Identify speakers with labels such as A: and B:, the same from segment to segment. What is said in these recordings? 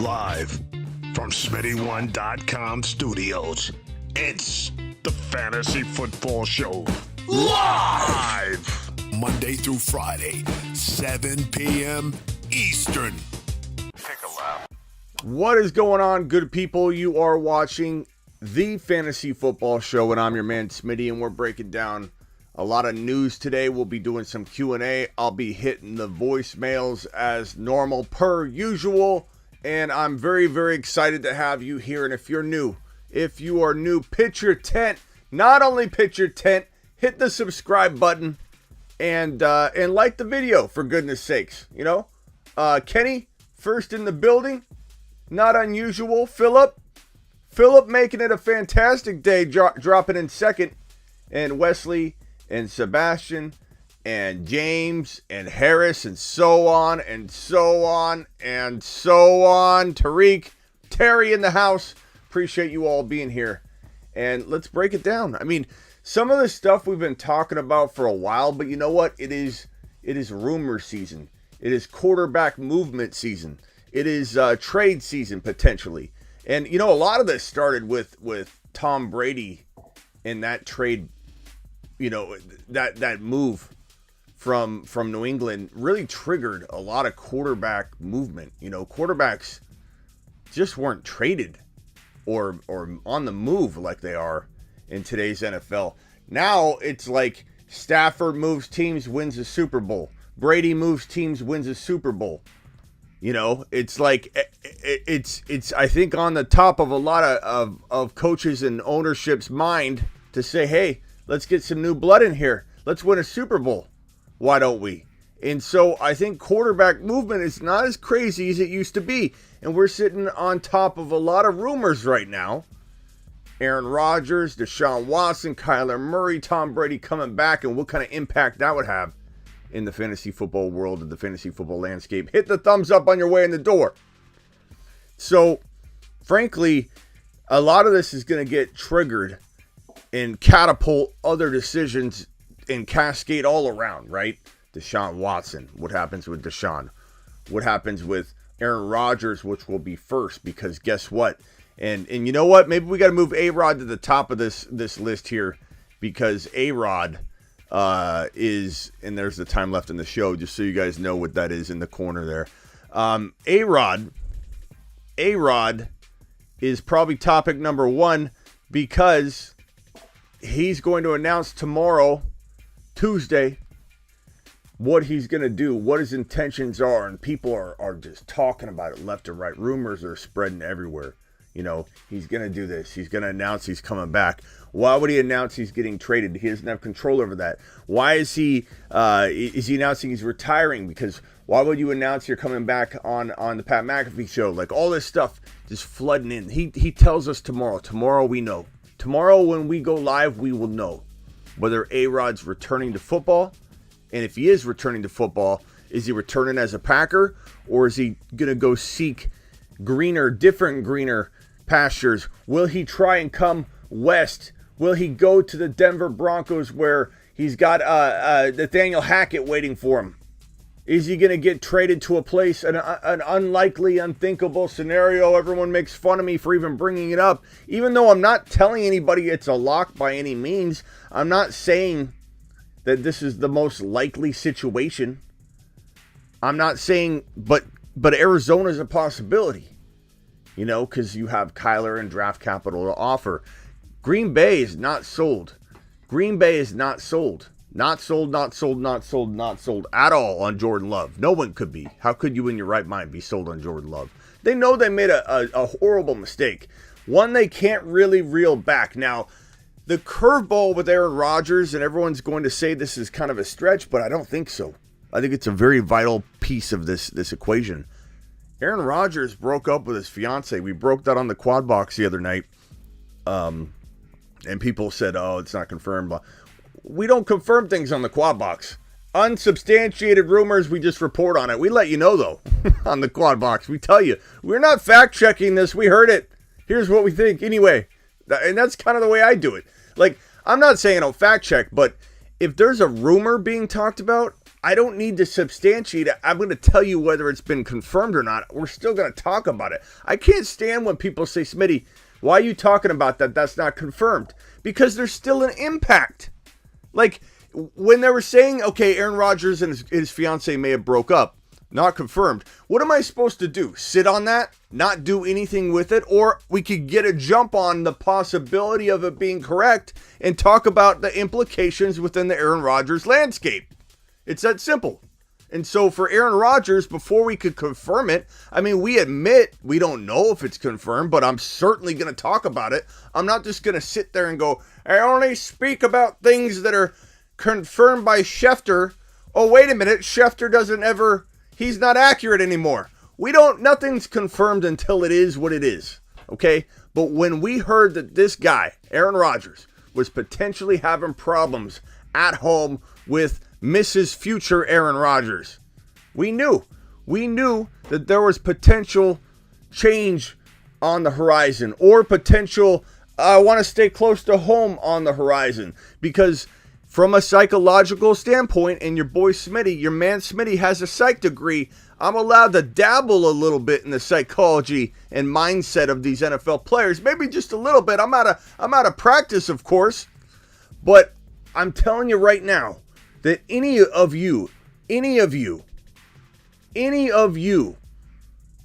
A: Live from Smitty1.com studios, it's the Fantasy Football Show. Live! Monday through Friday, 7 p.m. Eastern. Take a lap.
B: What is going on, good people? You are watching the Fantasy Football Show, and I'm your man, Smitty, and we're breaking down a lot of news today. We'll be doing some Q&A. I'll be hitting the voicemails as normal, per usual. And I'm very, very excited to have you here. And if you are new, pitch your tent. Not only pitch your tent, hit the subscribe button and like the video, for goodness sakes. You know, Kenny, first in the building. Not unusual. Philip making it a fantastic day, dropping in second. And Wesley and Sebastian and James and Harris and so on and so on and so on. Tariq, Terry in the house. Appreciate you all being here. And let's break it down. I mean, some of the stuff we've been talking about for a while, but you know what? It is rumor season. It is quarterback movement season. It is trade season, potentially. And, you know, a lot of this started with Tom Brady and that trade, you know, that move from New England really triggered a lot of quarterback movement. You know, quarterbacks just weren't traded or on the move like they are in today's NFL. Now it's like Stafford moves teams, wins a Super Bowl. Brady moves teams, wins a Super Bowl. You know, it's like it's I think on the top of a lot of coaches and ownership's mind to say, hey, let's get some new blood in here. Let's win a Super Bowl. Why don't we? And so I think quarterback movement is not as crazy as it used to be. And we're sitting on top of a lot of rumors right now. Aaron Rodgers, Deshaun Watson, Kyler Murray, Tom Brady coming back, and what kind of impact that would have in the fantasy football world and the fantasy football landscape. Hit the thumbs up on your way in the door. So, frankly, a lot of this is going to get triggered and catapult other decisions and cascade all around, right? Deshaun Watson. What happens with Deshaun? What happens with Aaron Rodgers, which will be first? Because guess what? And you know what? Maybe we got to move A-Rod to the top of this list here, because A-Rod is, and there's the time left in the show, just so you guys know what that is in the corner there. A-Rod is probably topic number one, because he's going to announce tomorrow, Tuesday, what he's going to do, what his intentions are, and people are just talking about it left and right. Rumors are spreading everywhere. You know, he's going to do this. He's going to announce he's coming back. Why would he announce he's getting traded? He doesn't have control over that. Why is he announcing he's retiring? Because why would you announce you're coming back on the Pat McAfee show? Like, all this stuff just flooding in. He tells us tomorrow. Tomorrow we know. Tomorrow when we go live, we will know whether A-Rod's returning to football. And if he is returning to football, is he returning as a Packer, or is he going to go seek different greener pastures? Will he try and come west? Will he go to the Denver Broncos, where he's got Nathaniel Hackett waiting for him? Is he going to get traded to a place, an unlikely, unthinkable scenario? Everyone makes fun of me for even bringing it up. Even though I'm not telling anybody it's a lock by any means, I'm not saying that this is the most likely situation. I'm not saying, but Arizona's a possibility. You know, because you have Kyler and draft capital to offer. Green Bay is not sold. Green Bay is not sold. Not sold at all on Jordan Love. No one could be. How could you in your right mind be sold on Jordan Love? They know they made a horrible mistake. One they can't really reel back. Now, the curveball with Aaron Rodgers, and everyone's going to say this is kind of a stretch, but I don't think so. I think it's a very vital piece of this equation. Aaron Rodgers broke up with his fiance. We broke that on the quad box the other night. And people said, oh, it's not confirmed. We don't confirm things on the quad box. Unsubstantiated rumors, we just report on it. We let you know, though, on the quad box. We tell you, we're not fact-checking this. We heard it. Here's what we think. Anyway, and that's kind of the way I do it. Like, I'm not saying I'll fact-check, but if there's a rumor being talked about, I don't need to substantiate it. I'm going to tell you whether it's been confirmed or not. We're still going to talk about it. I can't stand when people say, Smitty, why are you talking about that? That's not confirmed. Because there's still an impact. Like, when they were saying, okay, Aaron Rodgers and his fiance may have broke up, not confirmed. What am I supposed to do? Sit on that? Not do anything with it? Or we could get a jump on the possibility of it being correct and talk about the implications within the Aaron Rodgers landscape. It's that simple. And so for Aaron Rodgers, before we could confirm it, I mean, we admit we don't know if it's confirmed, but I'm certainly going to talk about it. I'm not just going to sit there and go, I only speak about things that are confirmed by Schefter. Oh, wait a minute. Schefter doesn't ever, he's not accurate anymore. Nothing's confirmed until it is what it is. Okay. But when we heard that this guy, Aaron Rodgers, was potentially having problems at home with Mrs. Future Aaron Rodgers, we knew that there was potential change on the horizon, or potential, I want to stay close to home on the horizon, because from a psychological standpoint, and your boy Smitty, your man Smitty has a psych degree, I'm allowed to dabble a little bit in the psychology and mindset of these NFL players, maybe just a little bit. I'm out of practice, of course, but I'm telling you right now that any of you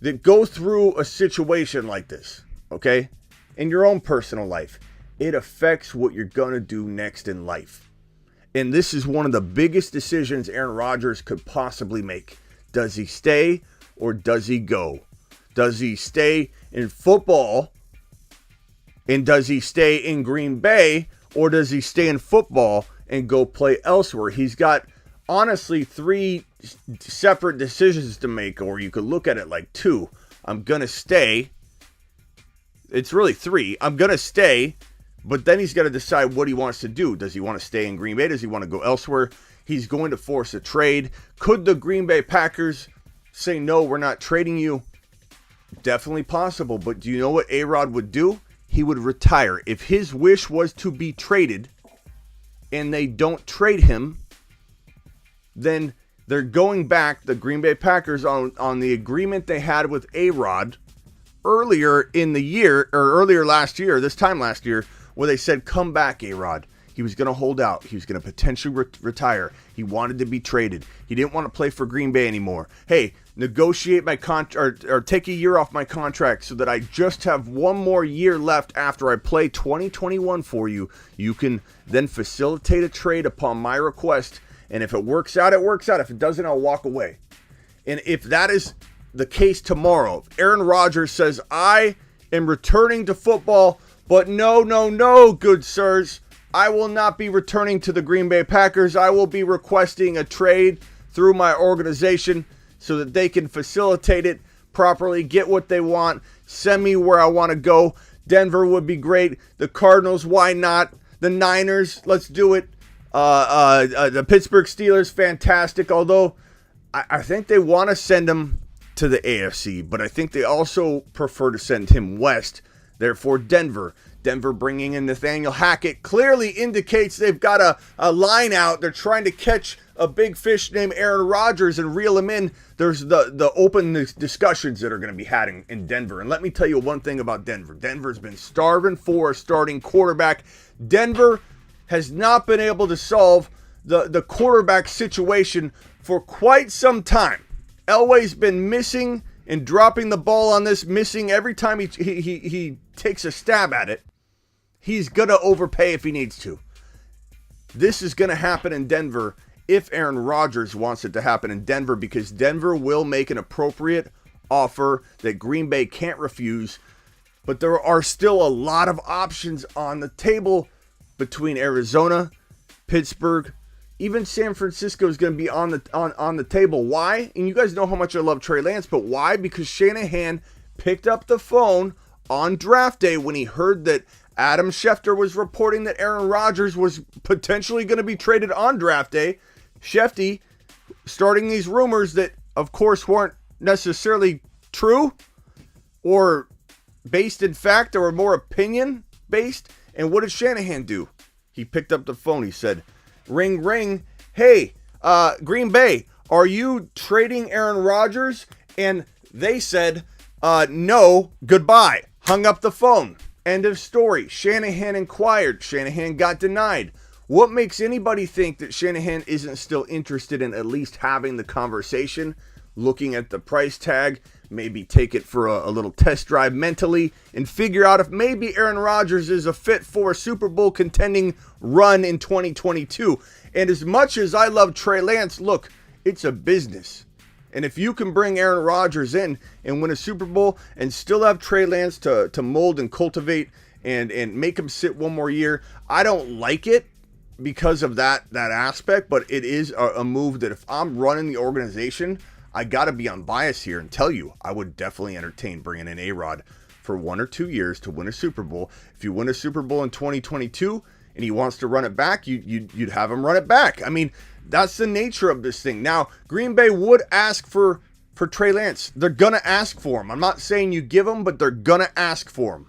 B: that go through a situation like this, okay, in your own personal life, it affects what you're going to do next in life. And this is one of the biggest decisions Aaron Rodgers could possibly make. Does he stay or does he go? Does he stay in football and does he stay in Green Bay, or does he stay in football and go play elsewhere? He's got, honestly, 3 separate decisions to make, or you could look at it like 2. I'm going to stay. It's really 3. I'm going to stay, but then he's got to decide what he wants to do. Does he want to stay in Green Bay? Does he want to go elsewhere? He's going to force a trade. Could the Green Bay Packers say, no, we're not trading you? Definitely possible, but do you know what A-Rod would do? He would retire. If his wish was to be traded, and they don't trade him, then they're going back, the Green Bay Packers, on the agreement they had with A-Rod earlier in the year, or earlier last year, this time last year, where they said, come back, A-Rod. He was going to hold out. He was going to potentially retire. He wanted to be traded. He didn't want to play for Green Bay anymore. Hey, negotiate my contract, or take a year off my contract so that I just have one more year left after I play 2021 for you. You can then facilitate a trade upon my request. And if it works out, it works out. If it doesn't, I'll walk away. And if that is the case tomorrow, if Aaron Rodgers says, I am returning to football, but no, good sirs, I will not be returning to the Green Bay Packers. I will be requesting a trade through my organization so that they can facilitate it properly, get what they want, send me where I want to go. Denver would be great. The Cardinals, why not? The Niners, let's do it. The Pittsburgh Steelers, fantastic. Although I think they want to send him to the AFC, but I think they also prefer to send him west. Therefore, Denver bringing in Nathaniel Hackett clearly indicates they've got a line out. They're trying to catch a big fish named Aaron Rodgers and reel him in. There's the open discussions that are going to be had in Denver. And let me tell you one thing about Denver. Denver's been starving for a starting quarterback. Denver has not been able to solve the quarterback situation for quite some time. Elway's been missing and dropping the ball on this, missing every time he takes a stab at it. He's going to overpay if he needs to. This is going to happen in Denver if Aaron Rodgers wants it to happen in Denver, because Denver will make an appropriate offer that Green Bay can't refuse. But there are still a lot of options on the table between Arizona, Pittsburgh, even San Francisco is going to be on the table. Why? And you guys know how much I love Trey Lance, but why? Because Shanahan picked up the phone on draft day when he heard that Adam Schefter was reporting that Aaron Rodgers was potentially going to be traded on draft day. Shefty starting these rumors that, of course, weren't necessarily true or based in fact, or more opinion based. And what did Shanahan do? He picked up the phone. He said, ring, ring. Hey, Green Bay, are you trading Aaron Rodgers? And they said, no, goodbye. Hung up the phone. End of story. Shanahan inquired. Shanahan got denied. What makes anybody think that Shanahan isn't still interested in at least having the conversation, looking at the price tag, maybe take it for a little test drive mentally, and figure out if maybe Aaron Rodgers is a fit for a Super Bowl contending run in 2022. And as much as I love Trey Lance, look, it's a business. And if you can bring Aaron Rodgers in and win a Super Bowl and still have Trey Lance to mold and cultivate and make him sit one more year, I don't like it because of that aspect, but it is a move that if I'm running the organization, I got to be unbiased here and tell you, I would definitely entertain bringing in A-Rod for 1 or 2 years to win a Super Bowl. If you win a Super Bowl in 2022 and he wants to run it back, you'd have him run it back. I mean, that's the nature of this thing. Now, Green Bay would ask for Trey Lance. They're going to ask for him. I'm not saying you give him, but they're going to ask for him.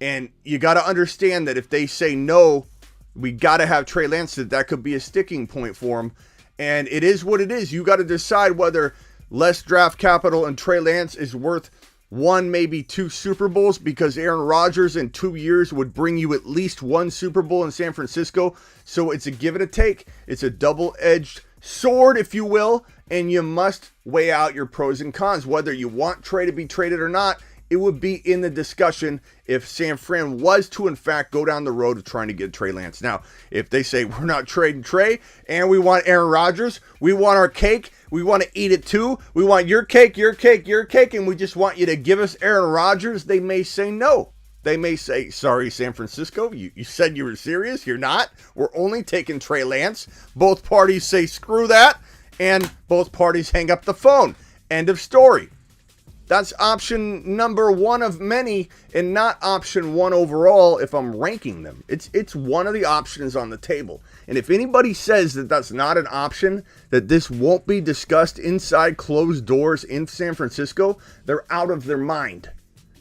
B: And you got to understand that if they say no, we got to have Trey Lance, that could be a sticking point for him. And it is what it is. You got to decide whether less draft capital and Trey Lance is worth 1, maybe 2 Super Bowls, because Aaron Rodgers in 2 years would bring you at least 1 Super Bowl in San Francisco. So it's a give and a take. It's a double-edged sword, if you will, and you must weigh out your pros and cons. Whether you want Trey to be traded or not, it would be in the discussion if San Fran was to, in fact, go down the road of trying to get Trey Lance. Now, if they say we're not trading Trey and we want Aaron Rodgers, we want our cake, we want to eat it too, we want your cake, your cake, your cake, and we just want you to give us Aaron Rodgers, they may say no. They may say, sorry, San Francisco, you said you were serious, you're not. We're only taking Trey Lance. Both parties say screw that, and both parties hang up the phone. End of story. That's option number 1 of many, and not option 1 overall if I'm ranking them. It's one of the options on the table. And if anybody says that that's not an option, that this won't be discussed inside closed doors in San Francisco, they're out of their mind.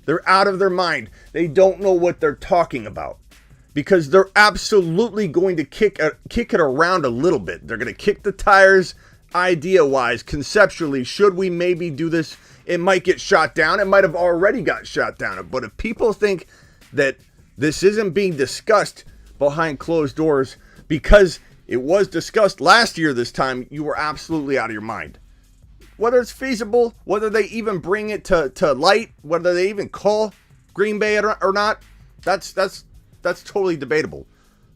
B: They're out of their mind. They don't know what they're talking about. Because they're absolutely going to kick it around a little bit. They're going to kick the tires idea-wise, conceptually. Should we maybe do this? It might get shot down. It might have already got shot down. But if people think that this isn't being discussed behind closed doors because it was discussed last year this time, you were absolutely out of your mind. Whether it's feasible, whether they even bring it to light, whether they even call Green Bay or not, that's totally debatable.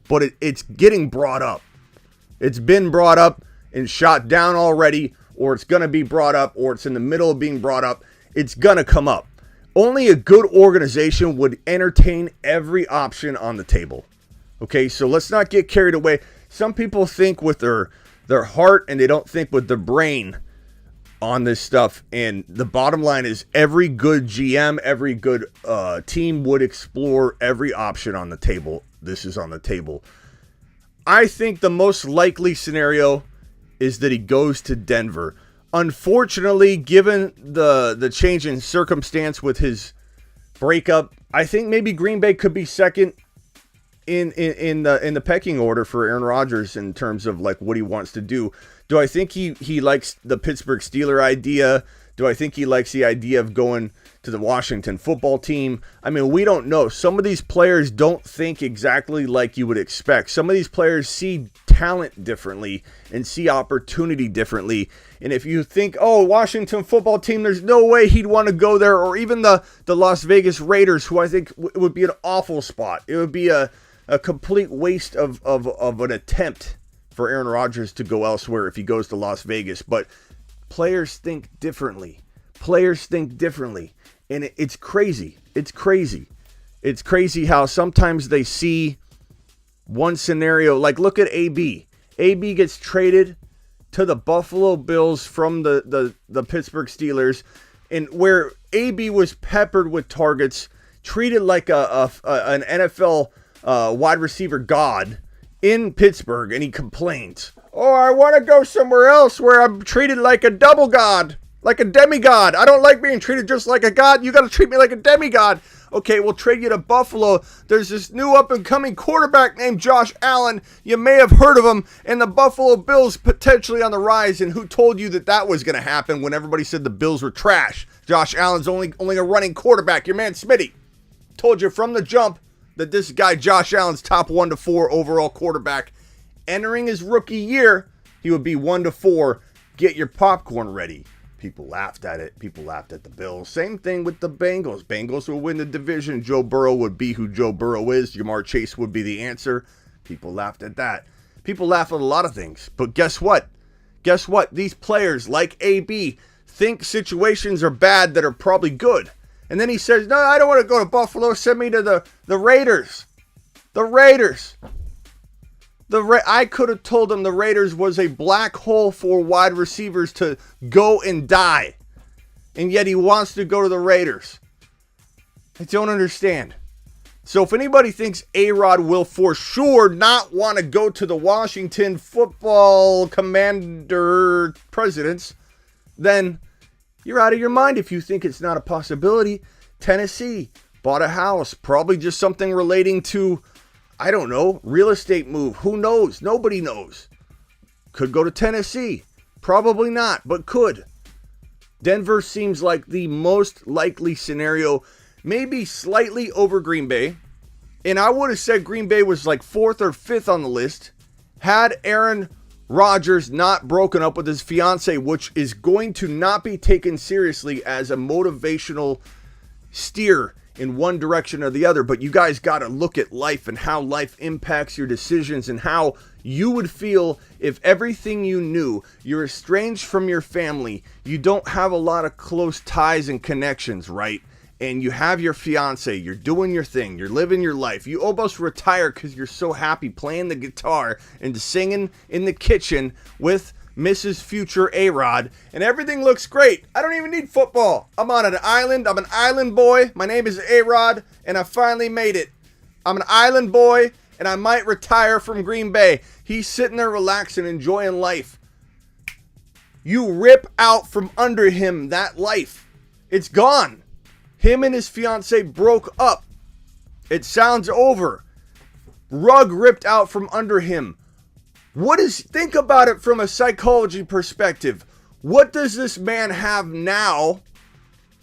B: But it's getting brought up. It's been brought up and shot down already, or it's going to be brought up, or it's in the middle of being brought up. It's going to come up. Only a good organization would entertain every option on the table. Okay, so let's not get carried away. Some people think with their heart and they don't think with their brain on this stuff. And the bottom line is every good GM, every good team would explore every option on the table. This is on the table. I think the most likely scenario is that he goes to Denver. Unfortunately, given the change in circumstance with his breakup, I think maybe Green Bay could be second in the pecking order for Aaron Rodgers in terms of like what he wants to do. Do I think he likes the Pittsburgh Steelers idea? Do I think he likes the idea of going to the Washington football team? I mean, we don't know. Some of these players don't think exactly like you would expect. Some of these players see talent differently and see opportunity differently. And if you think, oh, Washington football team, there's no way he'd want to go there, or even the Las Vegas Raiders, who I think would be an awful spot. It would be a complete waste of an attempt for Aaron Rodgers to go elsewhere if he goes to Las Vegas. But players think differently. Players think differently. And it's crazy. It's crazy. It's crazy how sometimes they see one scenario. Like, look at AB. AB gets traded to the Buffalo Bills from the Pittsburgh Steelers, and where AB was peppered with targets, treated like an NFL wide receiver god in Pittsburgh, and he complains, oh, I want to go somewhere else where I'm treated like a double god, like a demigod. I don't like being treated just like a god. You got to treat me like a demigod. Okay, we'll trade you to Buffalo. There's this new up-and-coming quarterback named Josh Allen. You may have heard of him, and the Buffalo Bills potentially on the rise. And who told you that was going to happen when everybody said the Bills were trash? Josh Allen's only a running quarterback. Your man Smitty told you from the jump that this guy Josh Allen's top 1 to 4 overall quarterback. Entering his rookie year, he would be 1 to 4. Get your popcorn ready. People laughed at it. People laughed at the Bills. Same thing with the Bengals. Bengals will win the division. Joe Burrow would be who Joe Burrow is. Jamar Chase would be the answer. People laughed at that. People laugh at a lot of things. But guess what? Guess what? These players like AB think situations are bad that are probably good. And then he says, no, I don't want to go to Buffalo. Send me to the Raiders. The Raiders. I could have told him the Raiders was a black hole for wide receivers to go and die. And yet he wants to go to the Raiders. I don't understand. So if anybody thinks A-Rod will for sure not want to go to the Washington football commander presidents, then you're out of your mind if you think it's not a possibility. Tennessee bought a house, probably just something relating to, I don't know, real estate move. Who knows? Nobody knows. Could go to Tennessee. Probably not, but could. Denver seems like the most likely scenario, maybe slightly over Green Bay. And I would have said Green Bay was like 4th or 5th on the list had Aaron Rodgers not broken up with his fiance, which is going to not be taken seriously as a motivational steer in one direction or the other. But you guys got to look at life and how life impacts your decisions and how you would feel if everything you knew, you're estranged from your family, you don't have a lot of close ties and connections, right? And you have your fiance, you're doing your thing, you're living your life. You almost retire because you're so happy playing the guitar and singing in the kitchen with Mrs. Future A-Rod, and everything looks great. I don't even need football. I'm on an island. I'm an island boy. My name is A-Rod, and I finally made it. I'm an island boy, and I might retire from Green Bay. He's sitting there relaxing, enjoying life. You rip out from under him that life. It's gone. Him and his fiance broke up. It sounds over. Rug ripped out from under him. Think about it from a psychology perspective. What does this man have now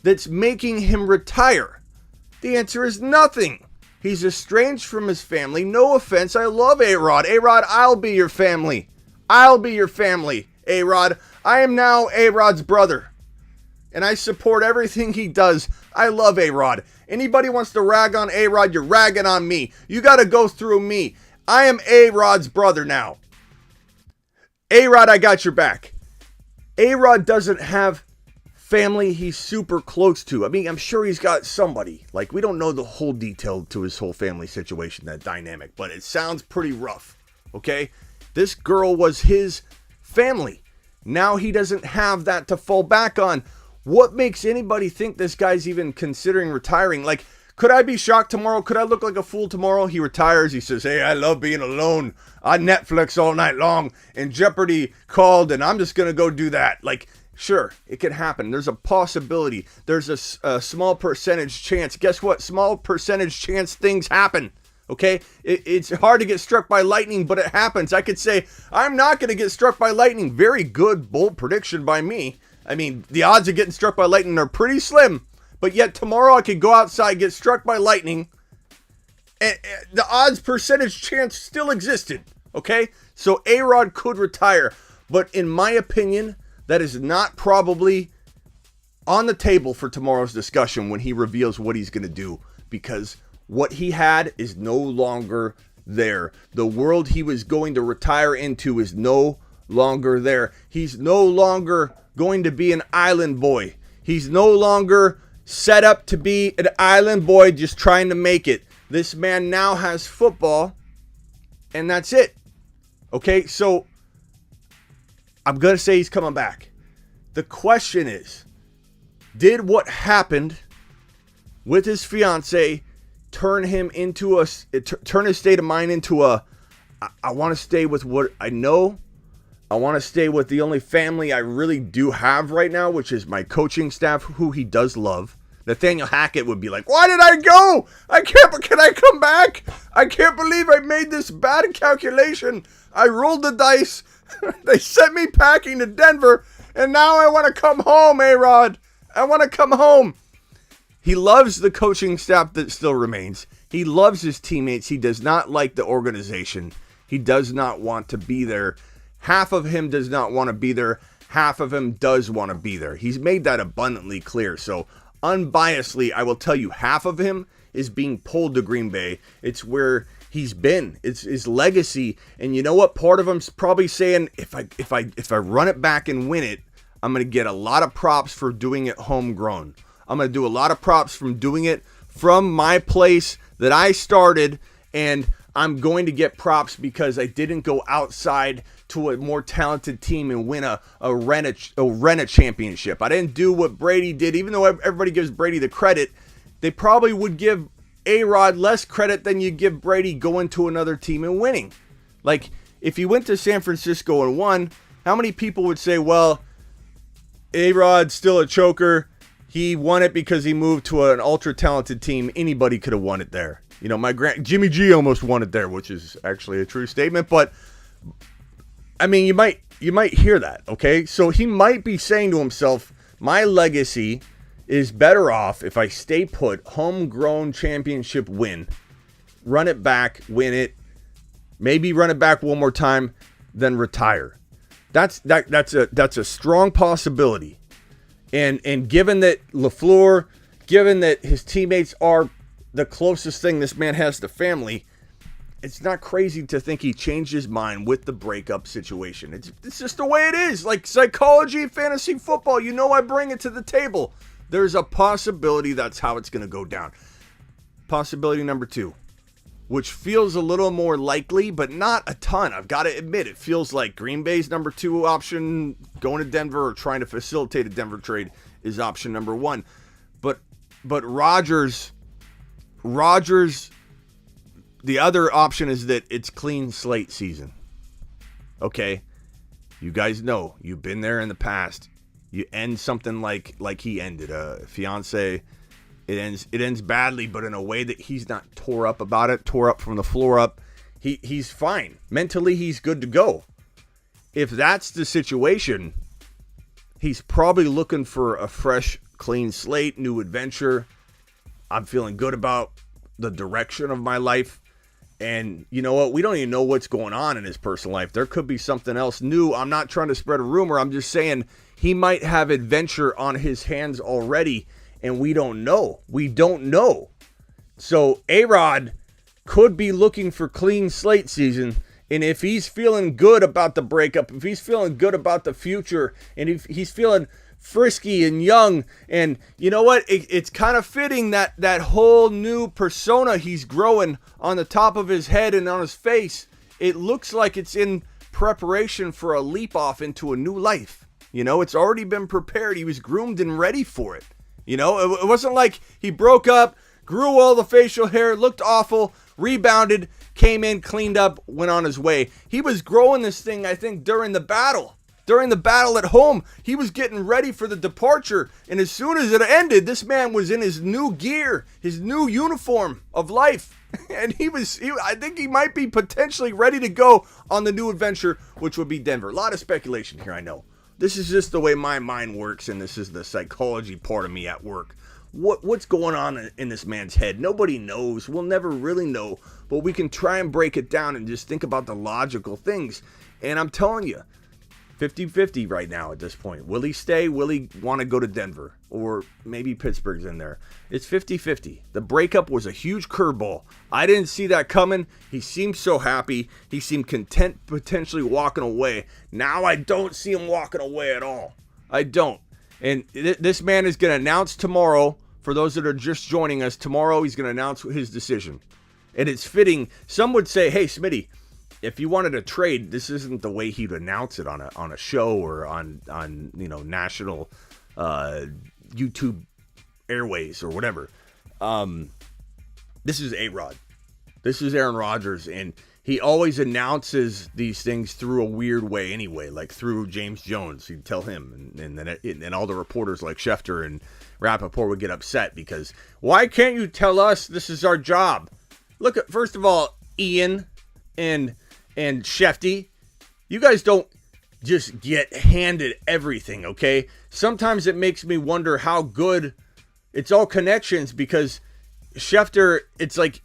B: that's making him retire? The answer is nothing. He's estranged from his family. No offense, I love A-Rod. A-Rod, I'll be your family. I'll be your family, A-Rod. I am now A-Rod's brother. And I support everything he does. I love A-Rod. Anybody wants to rag on A-Rod, you're ragging on me. You got to go through me. I am A-Rod's brother now. A-Rod, I got your back. A-Rod doesn't have family he's super close to. I mean, I'm sure he's got somebody. Like, we don't know the whole detail to his whole family situation, that dynamic, but it sounds pretty rough, okay? This girl was his family. Now he doesn't have that to fall back on. What makes anybody think this guy's even considering retiring? Like, could I be shocked tomorrow? Could I look like a fool tomorrow? He retires. He says, hey, I love being alone on Netflix all night long. And Jeopardy called, and I'm just going to go do that. Like, sure, it could happen. There's a possibility. There's a small percentage chance. Guess what? Small percentage chance things happen. Okay? It's hard to get struck by lightning, but it happens. I could say, I'm not going to get struck by lightning. Very good, bold prediction by me. I mean, the odds of getting struck by lightning are pretty slim. But yet tomorrow I could go outside, get struck by lightning, and the odds percentage chance still existed, okay? So A-Rod could retire, but in my opinion, that is not probably on the table for tomorrow's discussion when he reveals what he's going to do, because what he had is no longer there. The world he was going to retire into is no longer there. He's no longer going to be an island boy. He's no longer set up to be an island boy just trying to make it. This man now has football, and that's it. Okay, so I'm going to say he's coming back. The question is, did what happened with his fiance turn him into turn his state of mind into I want to stay with what I know. I want to stay with the only family I really do have right now, which is my coaching staff, who he does love. Nathaniel Hackett would be like, why did I go? Can I come back? I can't believe I made this bad calculation. I rolled the dice. They sent me packing to Denver, and now I want to come home, A-Rod. I want to come home. He loves the coaching staff that still remains. He loves his teammates. He does not like the organization. He does not want to be there. Half of him does not want to be there. Half of him does want to be there. He's made that abundantly clear. So unbiasedly, I will tell you, half of him is being pulled to Green Bay. It's where he's been. It's his legacy. And you know what? Part of him's probably saying, if I run it back and win it, I'm going to get a lot of props for doing it homegrown. I'm going to do a lot of props from doing it from my place that I started, and I'm going to get props because I didn't go outside to a more talented team and win a rent a championship. I didn't do what Brady did. Even though everybody gives Brady the credit, they probably would give A-Rod less credit than you give Brady going to another team and winning. Like, if he went to San Francisco and won, how many people would say, well, A-Rod's still a choker. He won it because he moved to an ultra-talented team. Anybody could have won it there. You know, Jimmy G almost won it there, which is actually a true statement. But, I mean, you might hear that, okay? So he might be saying to himself, my legacy is better off if I stay put, homegrown championship win, run it back, win it, maybe run it back one more time, then retire. That's a strong possibility. And given that LaFleur, given that his teammates are the closest thing this man has to family, it's not crazy to think he changed his mind with the breakup situation. It's just the way it is. Like psychology, fantasy football, you know I bring it to the table. There's a possibility that's how it's going to go down. Possibility number 2, which feels a little more likely, but not a ton. I've got to admit, it feels like Green Bay's number 2 option, going to Denver or trying to facilitate a Denver trade, is option number 1. But Rodgers, the other option is that it's clean slate season. Okay, you guys know, you've been there in the past. You end something like he ended, a fiance. It ends badly, but in a way that he's not tore up about it, tore up from the floor up. He's fine. Mentally, he's good to go. If that's the situation, he's probably looking for a fresh, clean slate, new adventure. I'm feeling good about the direction of my life. And you know what? We don't even know what's going on in his personal life. There could be something else new. I'm not trying to spread a rumor. I'm just saying he might have adventure on his hands already. And we don't know. We don't know. So A-Rod could be looking for clean slate season. And if he's feeling good about the breakup, if he's feeling good about the future, and if he's feeling frisky and young, and you know what? It's kind of fitting that whole new persona he's growing on the top of his head and on his face. It looks like it's in preparation for a leap off into a new life. You know, it's already been prepared. He was groomed and ready for it. You know, it wasn't like he broke up, grew all the facial hair, looked awful, rebounded, came in, cleaned up, went on his way. He was growing this thing, I think, during the battle. During the battle at home, he was getting ready for the departure. And as soon as it ended, this man was in his new gear, his new uniform of life. And I think he might be potentially ready to go on the new adventure, which would be Denver. A lot of speculation here, I know. This is just the way my mind works, and this is the psychology part of me at work. What's going on in this man's head? Nobody knows. We'll never really know, but we can try and break it down and just think about the logical things. And I'm telling you, 50-50 right now at this point. Will he stay? Will he want to go to Denver? Or maybe Pittsburgh's in there. It's 50-50. The breakup was a huge curveball. I didn't see that coming. He seemed so happy. He seemed content potentially walking away. Now I don't see him walking away at all. I don't. And this man is going to announce tomorrow, for those that are just joining us, tomorrow he's going to announce his decision. And it's fitting. Some would say, hey, Smitty, if you wanted to trade, this isn't the way he'd announce it on a show or on national YouTube airways or whatever. This is A-Rod. This is Aaron Rodgers, and he always announces these things through a weird way anyway, like through James Jones. He'd tell him, and then all the reporters like Schefter and Rappaport would get upset because, why can't you tell us this is our job? Look, first of all, Ian and Shefty, you guys don't just get handed everything, okay? Sometimes it makes me wonder how good, it's all connections, because Schefter, it's like,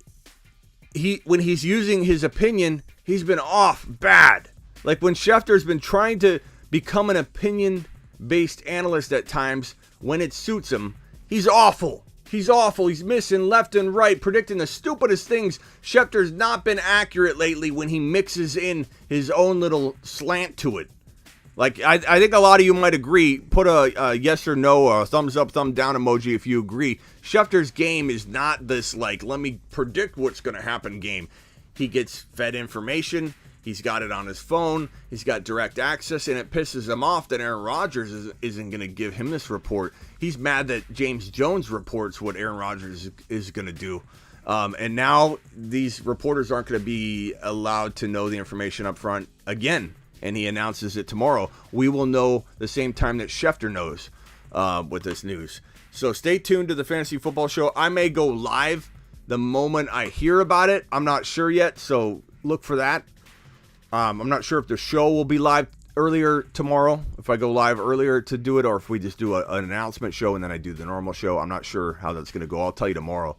B: when he's using his opinion, he's been off bad. Like when Schefter's been trying to become an opinion-based analyst at times when it suits him, he's awful. He's awful. He's missing left and right, predicting the stupidest things. Schefter's not been accurate lately when he mixes in his own little slant to it. Like, I think a lot of you might agree. Put a yes or no, or a thumbs up, thumb down emoji if you agree. Schefter's game is not this, like, let me predict what's going to happen game. He gets fed information. He's got it on his phone. He's got direct access, and it pisses him off that Aaron Rodgers isn't going to give him this report. He's mad that James Jones reports what Aaron Rodgers is going to do. And now these reporters aren't going to be allowed to know the information up front again. And he announces it tomorrow. We will know the same time that Schefter knows with this news. So stay tuned to the Fantasy Football Show. I may go live the moment I hear about it. I'm not sure yet, so look for that. I'm not sure if the show will be live earlier tomorrow, if I go live earlier to do it, or if we just do an announcement show and then I do the normal show. I'm not sure how that's going to go. I'll tell you tomorrow.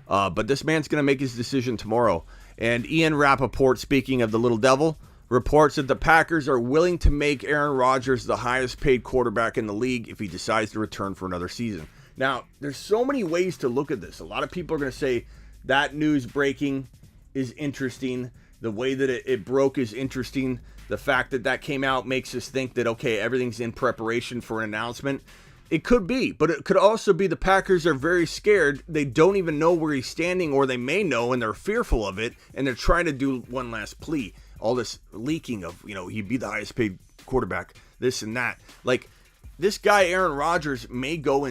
B: But this man's going to make his decision tomorrow. And Ian Rappaport, speaking of the Little Devil, reports that the Packers are willing to make Aaron Rodgers the highest paid quarterback in the league if he decides to return for another season. Now, there's so many ways to look at this. A lot of people are going to say that news breaking is interesting. The way that it broke is interesting. The fact that came out makes us think that, okay, everything's in preparation for an announcement. It could be, but it could also be the Packers are very scared. They don't even know where he's standing, or they may know and they're fearful of it, and they're trying to do one last plea. All this leaking of, he'd be the highest paid quarterback, this and that. Like, this guy, Aaron Rodgers, may go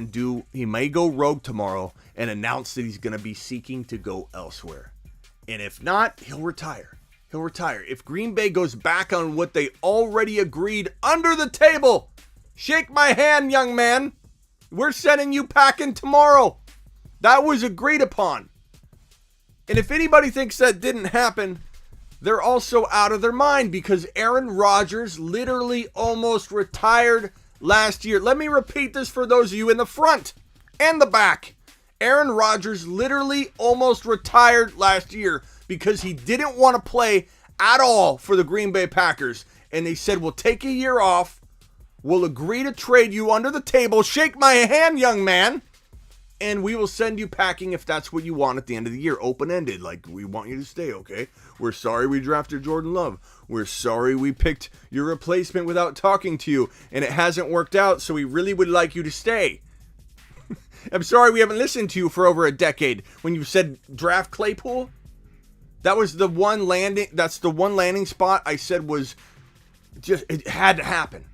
B: rogue tomorrow and announce that he's going to be seeking to go elsewhere. And if not, he'll retire. He'll retire. If Green Bay goes back on what they already agreed under the table, shake my hand, young man. We're sending you packing tomorrow. That was agreed upon. And if anybody thinks that didn't happen, they're also out of their mind, because Aaron Rodgers literally almost retired last year. Let me repeat this for those of you in the front and the back. Aaron Rodgers literally almost retired last year because he didn't want to play at all for the Green Bay Packers. And they said, we'll take a year off. We'll agree to trade you under the table. Shake my hand, young man. And we will send you packing if that's what you want at the end of the year. Open-ended. Like, we want you to stay, okay? We're sorry we drafted Jordan Love. We're sorry we picked your replacement without talking to you, and it hasn't worked out, so we really would like you to stay. I'm sorry we haven't listened to you for over a decade. When you said draft Claypool, that was the one landing. That's the one landing spot I said was just, it had to happen.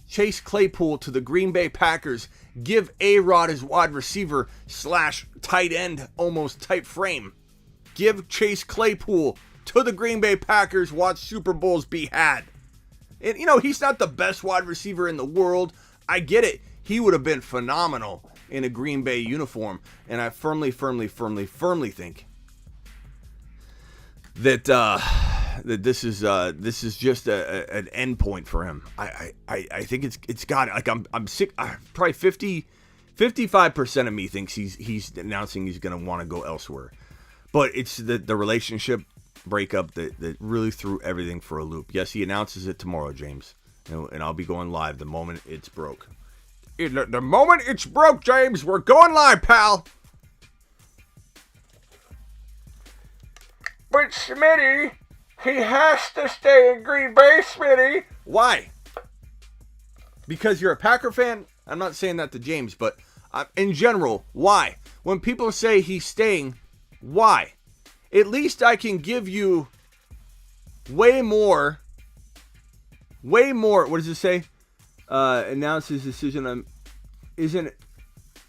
B: Chase Claypool to the Green Bay Packers. Give A-Rod his wide receiver / tight end almost type frame. Give Chase Claypool to the Green Bay Packers. Watch Super Bowls be had. And, he's not the best wide receiver in the world. I get it. He would have been phenomenal in a Green Bay uniform. And I firmly think that that this is just an end point for him. I think it's got it. Like I'm sick. Probably 55% of me thinks he's announcing he's going to want to go elsewhere. But it's the relationship breakup that really threw everything for a loop. Yes, he announces it tomorrow, James, and I'll be going live the moment it's broke. The moment it's broke, James, we're going live, pal. But Smitty, he has to stay in Green Bay, Smitty. Why? Because you're a Packer fan? I'm not saying that to James, but in general, why? When people say he's staying, why? At least I can give you way more. What does it say? Announce his decision on.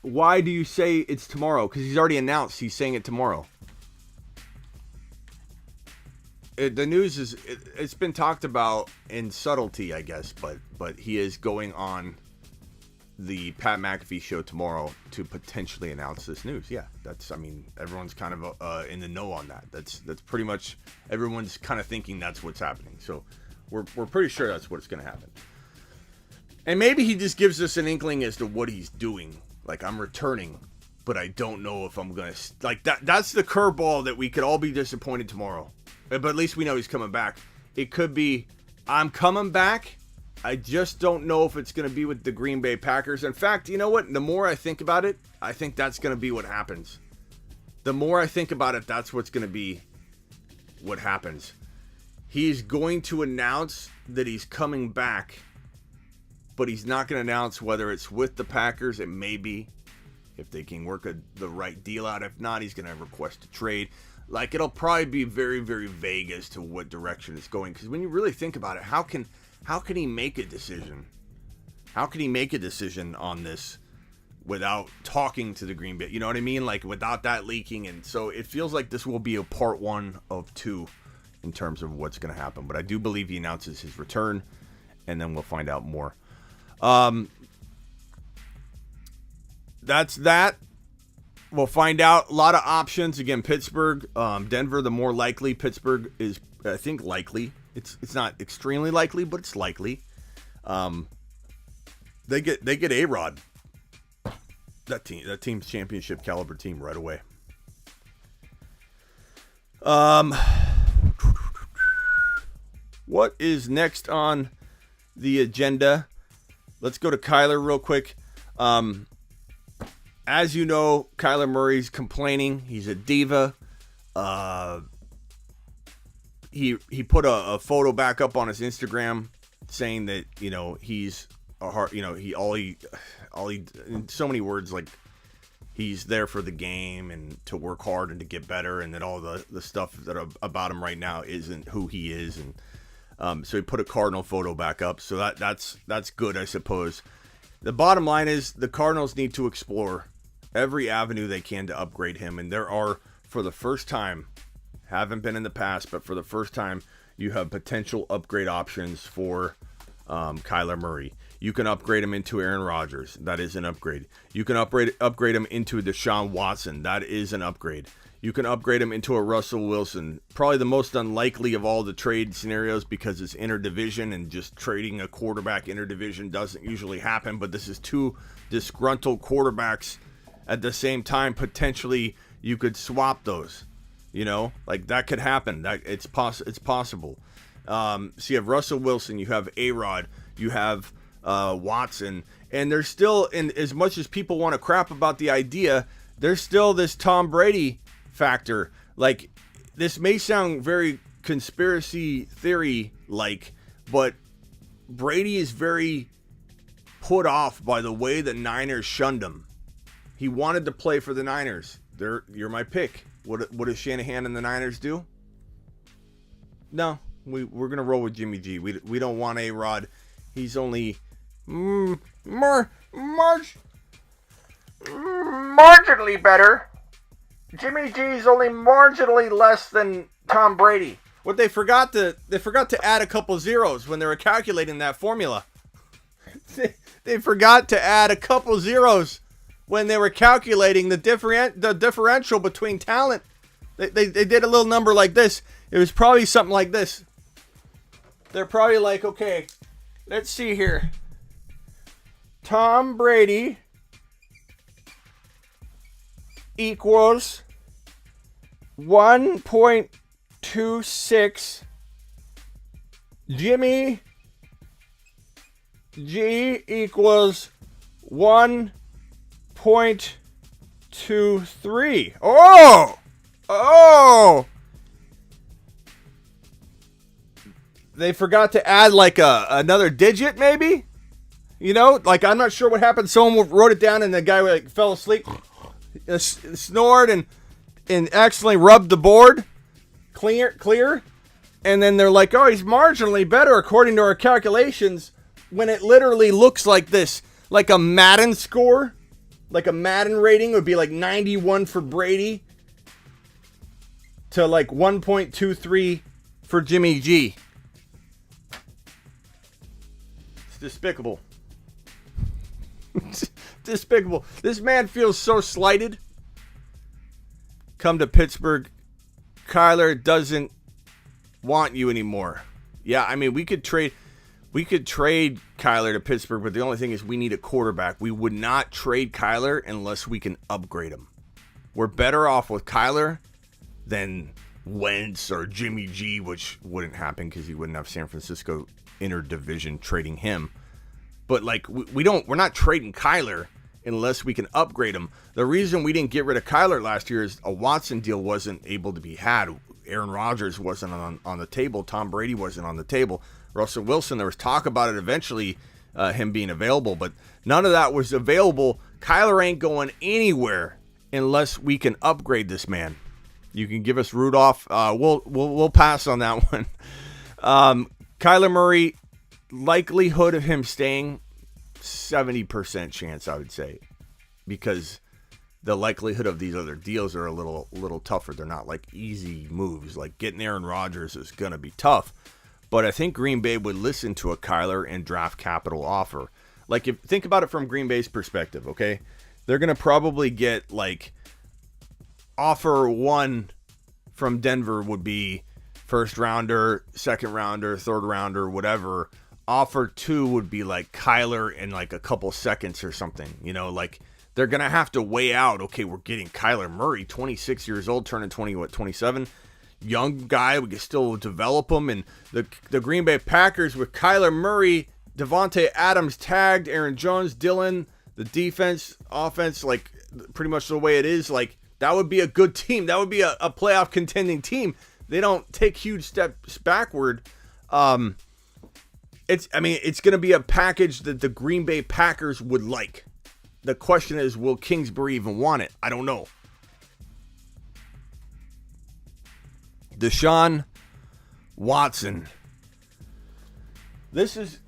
B: Why do you say it's tomorrow? Because he's already announced he's saying it tomorrow. the news is it's been talked about in subtlety, I guess, but he is going on the Pat McAfee show tomorrow to potentially announce this news. Yeah, everyone's kind of in the know on that. That's pretty much everyone's kind of thinking that's what's happening. So we're pretty sure that's what's going to happen. And maybe he just gives us an inkling as to what he's doing. Like, I'm returning, but I don't know if I'm going to... Like, that's the curveball that we could all be disappointed tomorrow. But at least we know he's coming back. It could be, I'm coming back. I just don't know if it's going to be with the Green Bay Packers. In fact, you know what? The more I think about it, I think that's going to be what happens. The more I think about it, that's what's going to be what happens. He's going to announce that he's coming back, but he's not going to announce whether it's with the Packers. It may be, if they can work the right deal out. If not, he's going to request a trade. Like, it'll probably be very, very vague as to what direction it's going. Because when you really think about it, how can he make a decision? How can he make a decision on this without talking to the Green Bay? You know what I mean? Like, without that leaking. And so it feels like this will be a part 1 of 2 in terms of what's going to happen. But I do believe he announces his return, and then we'll find out more. That's that. We'll find out. A lot of options. Again, Pittsburgh, Denver, the more likely. Pittsburgh is, I think, likely. It's not extremely likely, but it's likely. They get A-Rod. That team's championship caliber team right away. What is next on the agenda? Let's go to Kyler real quick. As you know, Kyler Murray's complaining. He's a diva. He put a photo back up on his Instagram saying that, you know, he's a hard, you know, he in so many words, like, he's there for the game and to work hard and to get better, and that all the stuff that about him right now isn't who he is. And so he put a Cardinal photo back up. So that's good, I suppose. The bottom line is the Cardinals need to explore every avenue they can to upgrade him. And there are, for the first time, haven't been in the past, but for the first time, you have potential upgrade options for Kyler Murray. You can upgrade him into Aaron Rodgers. That is an upgrade. You can upgrade him into Deshaun Watson. That is an upgrade. You can upgrade him into a Russell Wilson. Probably the most unlikely of all the trade scenarios because it's interdivision, and just trading a quarterback interdivision doesn't usually happen. But this is two disgruntled quarterbacks at the same time. Potentially, you could swap those. You know, like that could happen. It's possible. So you have Russell Wilson, you have A-Rod, you have Watson, and there's still, and as much as people want to crap about the idea, there's still this Tom Brady factor. Like, this may sound very conspiracy theory like, but Brady is very put off by the way the Niners shunned him. He wanted to play for the Niners. You're my pick. What does Shanahan and the Niners do? No, we're going to roll with Jimmy G. We don't want A-Rod. He's only marginally better. Jimmy G is only marginally less than Tom Brady. What they forgot to add a couple zeros when they were calculating that formula. They forgot to add a couple zeros when they were calculating the differential between talent. They did a little number like this. It was probably something like this. They're probably like, okay, let's see here. Tom Brady equals 1.26. Jimmy G equals 1.23. Oh! They forgot to add like another digit, maybe? You know, like, I'm not sure what happened. Someone wrote it down and the guy like fell asleep, snored and accidentally rubbed the board clear. And then they're like, oh, he's marginally better according to our calculations, when it literally looks like this. Like a Madden score, like a Madden rating would be like 91 for Brady to like 1.23 for Jimmy G. It's despicable. It's despicable. This man feels so slighted. Come to Pittsburgh. Kyler doesn't want you anymore. Yeah, I mean, we could trade Kyler to Pittsburgh, but the only thing is we need a quarterback. We would not trade Kyler unless we can upgrade him. We're better off with Kyler than Wentz or Jimmy G, which wouldn't happen because he wouldn't have San Francisco interdivision trading him. But like we're not trading Kyler unless we can upgrade him. The reason we didn't get rid of Kyler last year is a Watson deal wasn't able to be had. Aaron Rodgers wasn't on the table. Tom Brady wasn't on the table. Russell Wilson, there was talk about it eventually, him being available, but none of that was available. Kyler ain't going anywhere unless we can upgrade this man. You can give us Rudolph. We'll pass on that one. Kyler Murray, likelihood of him staying, 70% chance, I would say, because the likelihood of these other deals are a little tougher. They're not like easy moves. Like getting Aaron Rodgers is going to be tough. But I think Green Bay would listen to a Kyler and draft capital offer. Like, if think about it from Green Bay's perspective, okay? They're going to probably get, like, offer one from Denver would be first rounder, second rounder, third rounder, whatever. Offer two would be, like, Kyler in, like, a couple seconds or something. You know, like, they're going to have to weigh out, okay, we're getting Kyler Murray, 26 years old, turning 27? Young guy, we can still develop him. And the Green Bay Packers with Kyler Murray, Devontae Adams tagged, Aaron Jones, Dillon, the defense, offense, like pretty much the way it is, like that would be a good team. That would be a playoff contending team. They don't take huge steps backward. It's going to be a package that the Green Bay Packers would like. The question is, will Kingsbury even want it? I don't know. Deshaun Watson. This is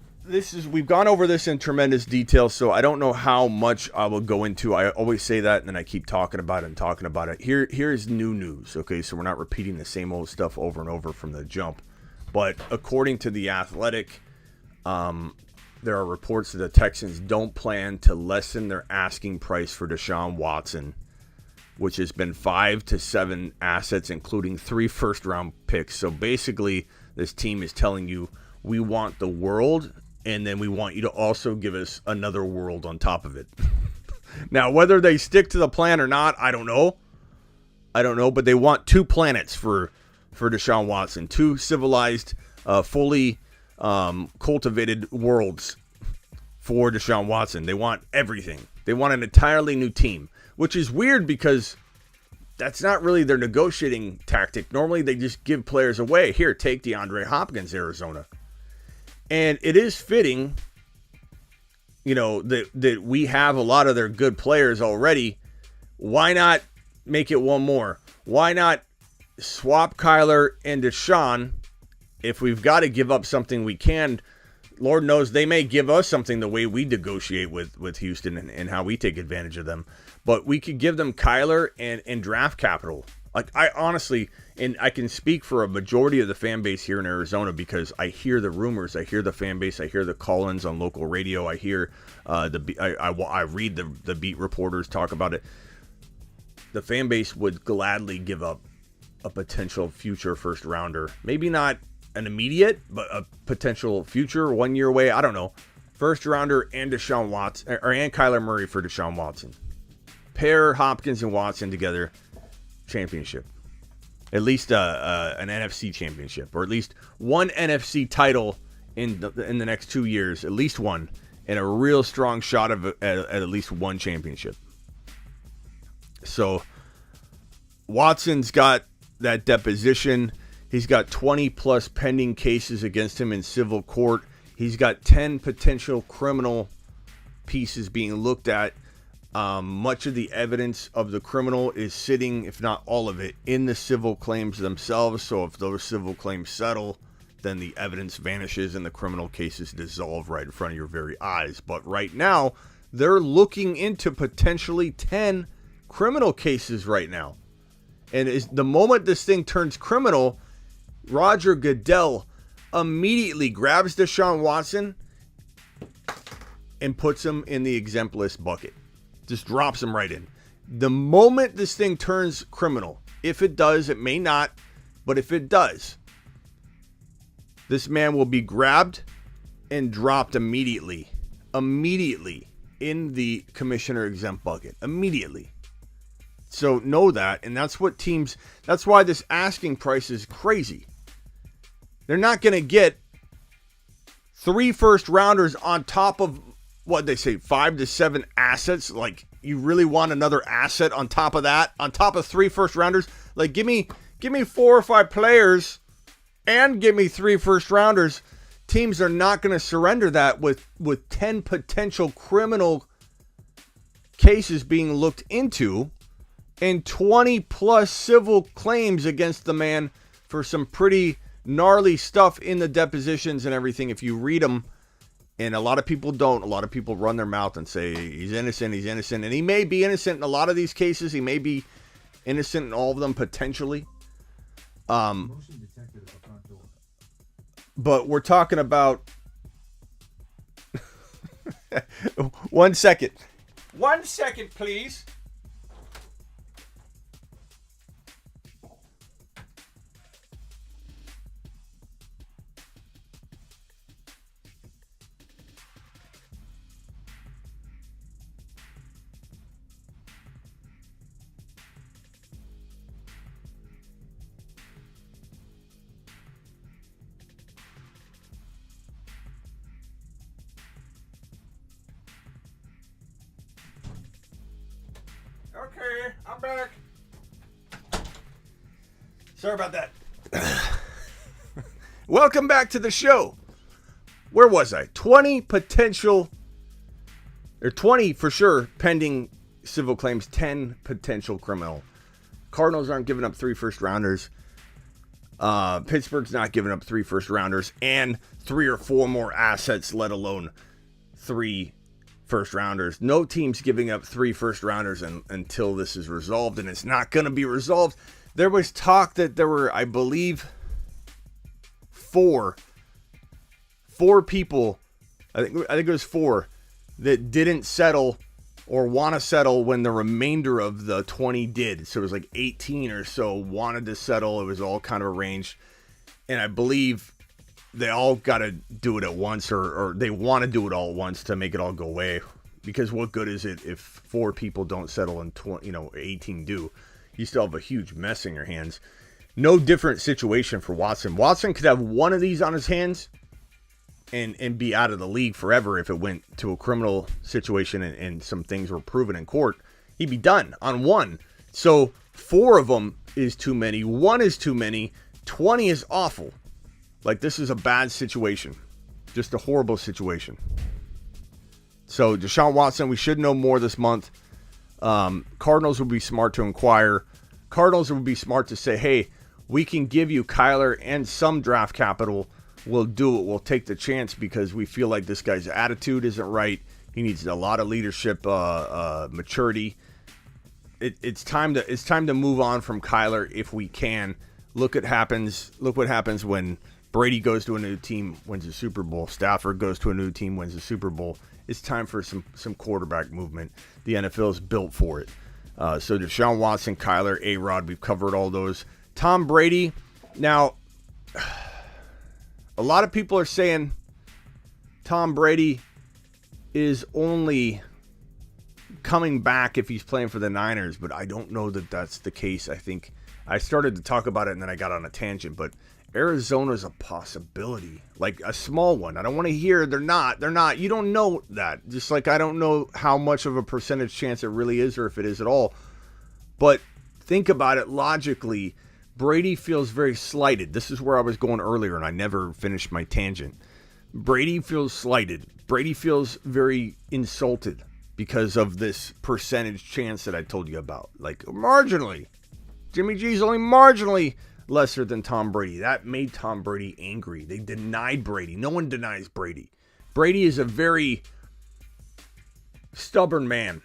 B: we've gone over this in tremendous detail, so I don't know how much I will go into. I always say that, and then I keep talking about it. Here's new news, okay? So we're not repeating the same old stuff over and over from the jump. But according to The Athletic, there are reports that the Texans don't plan to lessen their asking price for Deshaun Watson, which has been 5 to 7 assets, including 3 first-round picks. So basically, this team is telling you, we want the world, and then we want you to also give us another world on top of it. Now, whether they stick to the plan or not, I don't know. But they want 2 planets for Deshaun Watson. 2 civilized, fully cultivated worlds for Deshaun Watson. They want everything. They want an entirely new team. Which is weird because that's not really their negotiating tactic. Normally, they just give players away. Here, take DeAndre Hopkins, Arizona. And it is fitting, you know, that we have a lot of their good players already. Why not make it one more? Why not swap Kyler and Deshaun? If we've got to give up something, we can. Lord knows they may give us something the way we negotiate with Houston and how we take advantage of them. But we could give them Kyler and draft capital. Like, I honestly, and I can speak for a majority of the fan base here in Arizona because I hear the rumors, I hear the fan base, I hear the call-ins on local radio, I hear I read the beat reporters talk about it. The fan base would gladly give up a potential future first rounder. Maybe not an immediate, but a potential future 1 year away. I don't know. First rounder and Deshaun Watson and Kyler Murray for Deshaun Watson. Pair Hopkins and Watson together, championship. At least an NFC championship, or at least one NFC title in the next 2 years, at least one, and a real strong shot of at least one championship. So Watson's got that deposition. He's got 20 plus pending cases against him in civil court. He's got 10 potential criminal pieces being looked at. Much of the evidence of the criminal is sitting, if not all of it, in the civil claims themselves. So if those civil claims settle, then the evidence vanishes and the criminal cases dissolve right in front of your very eyes. But right now, they're looking into potentially 10 criminal cases right now. And the moment this thing turns criminal, Roger Goodell immediately grabs Deshaun Watson and puts him in the exempt list bucket. Just drops him right in. The moment this thing turns criminal, if it does, it may not, but if it does, this man will be grabbed and dropped immediately in the commissioner exempt bucket. Immediately. So know that, and that's why this asking price is crazy. They're not going to get 3 first rounders on top of what they say, 5 to 7 assets. Like, you really want another asset on top of that? On top of 3 first rounders? Like, give me 4 or 5 players and give me 3 first rounders. Teams are not going to surrender that with 10 potential criminal cases being looked into and 20 plus civil claims against the man for some pretty gnarly stuff in the depositions and everything. If you read them, and a lot of people don't, a lot of people run their mouth and say he's innocent, and he may be innocent in a lot of these cases. He may be innocent in all of them potentially.
C: Motion detected at the front door.
B: But we're talking about 1 second. 1 second, please. Okay, I'm back. Sorry about that. Welcome back to the show. Where was I? 20 potential, or 20 for sure, pending civil claims, 10 potential criminal. Cardinals aren't giving up 3 first rounders. Pittsburgh's not giving up 3 first rounders and 3 or 4 more assets, let alone 3 first rounders. No team's giving up 3 first rounders until this is resolved, and it's not going to be resolved. There was talk that there were, I believe, 4 people, I think it was 4, that didn't settle or want to settle when the remainder of the 20 did. So it was like 18 or so wanted to settle. It was all kind of arranged, and I believe they all got to do it at once, or they want to do it all at once to make it all go away. Because what good is it if 4 people don't settle and 18 do? You still have a huge mess in your hands. No different situation for Watson. Watson could have one of these on his hands and be out of the league forever if it went to a criminal situation and some things were proven in court. He'd be done on one. So 4 of them is too many. 1 is too many. 20 is awful. Like, this is a bad situation. Just a horrible situation. So, Deshaun Watson, we should know more this month. Cardinals would be smart to inquire. Cardinals would be smart to say, hey, we can give you Kyler and some draft capital. We'll do it. We'll take the chance because we feel like this guy's attitude isn't right. He needs a lot of leadership maturity. It's time to move on from Kyler if we can. Look what happens when Brady goes to a new team, wins a Super Bowl. Stafford goes to a new team, wins a Super Bowl. It's time for some quarterback movement. The NFL is built for it. So Deshaun Watson, Kyler, A-Rod, we've covered all those. Tom Brady. Now, a lot of people are saying Tom Brady is only coming back if he's playing for the Niners, but I don't know that that's the case. I think I started to talk about it and then I got on a tangent, but Arizona's a possibility, like a small one. I don't want to hear they're not. You don't know that. Just like I don't know how much of a percentage chance it really is or if it is at all. But think about it logically. Brady feels very slighted. This is where I was going earlier and I never finished my tangent. Brady feels slighted. Brady feels very insulted because of this percentage chance that I told you about. Like marginally. Jimmy G's only marginally lesser than Tom Brady. That made Tom Brady angry. They denied Brady. No one denies Brady. Brady is a very stubborn man.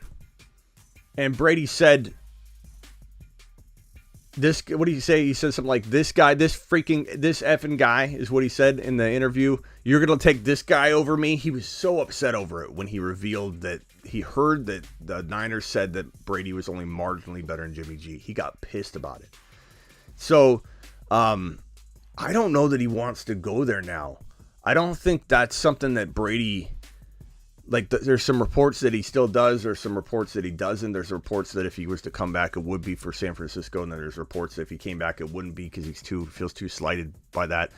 B: And Brady said this, what did he say? He said something like, this effing guy is what he said in the interview. You're going to take this guy over me. He was so upset over it when he revealed that he heard that the Niners said that Brady was only marginally better than Jimmy G. He got pissed about it. So, I don't know that he wants to go there now. I don't think that's something that Brady, there's some reports that he still does. There's some reports that he doesn't. There's reports that if he was to come back, it would be for San Francisco. And then there's reports that if he came back, it wouldn't be because he feels too slighted by that.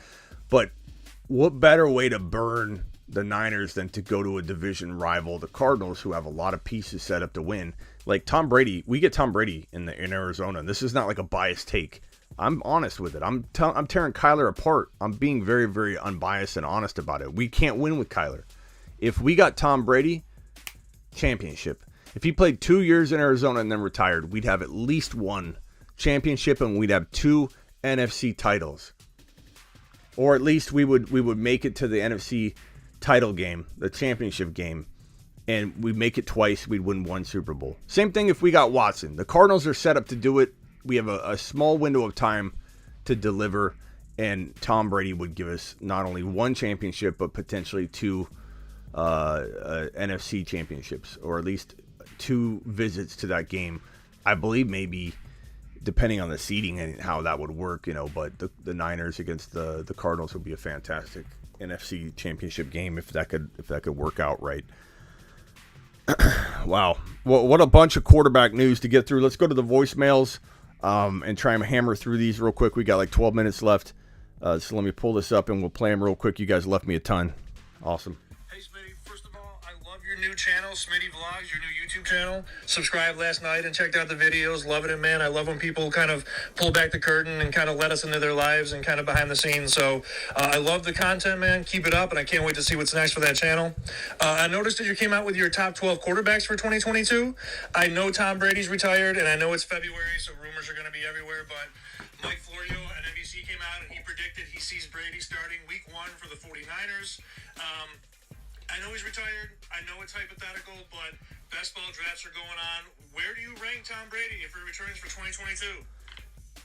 B: But what better way to burn the Niners than to go to a division rival, the Cardinals, who have a lot of pieces set up to win. Like Tom Brady, we get Tom Brady in Arizona. And this is not like a biased take. I'm honest with it. I'm tearing Kyler apart. I'm being very, very unbiased and honest about it. We can't win with Kyler. If we got Tom Brady, championship. If he played 2 years in Arizona and then retired, we'd have at least one championship and we'd have 2 NFC titles. Or at least we would make it to the NFC title game, the championship game, and we'd make it twice, we'd win 1 Super Bowl. Same thing if we got Watson. The Cardinals are set up to do it. We have a small window of time to deliver, and Tom Brady would give us not only 1 championship, but potentially 2 NFC championships, or at least 2 visits to that game. I believe maybe, depending on the seeding and how that would work, but the Niners against the Cardinals would be a fantastic NFC championship game if that could work out right. Wow. Well, what a bunch of quarterback news to get through. Let's go to the voicemails. And try and hammer through these real quick. We got like 12 minutes left. So let me pull this up and we'll play them real quick. You guys left me a ton. Awesome.
D: Hey, Smitty. First of all, I love your new channel, Smitty Vlogs, your new YouTube channel. Subscribed last night and checked out the videos. Loving it, man. I love when people kind of pull back the curtain and kind of let us into their lives and kind of behind the scenes. So I love the content, man. Keep it up, and I can't wait to see what's next for that channel. I noticed that you came out with your top 12 quarterbacks for 2022. I know Tom Brady's retired, and I know it's February, so rumors are going to be everywhere, but Mike Florio at NBC came out and he predicted he sees Brady starting week 1 for the 49ers. I know he's retired. I know it's hypothetical, but best ball drafts are going on. Where do you rank Tom Brady if he returns for 2022?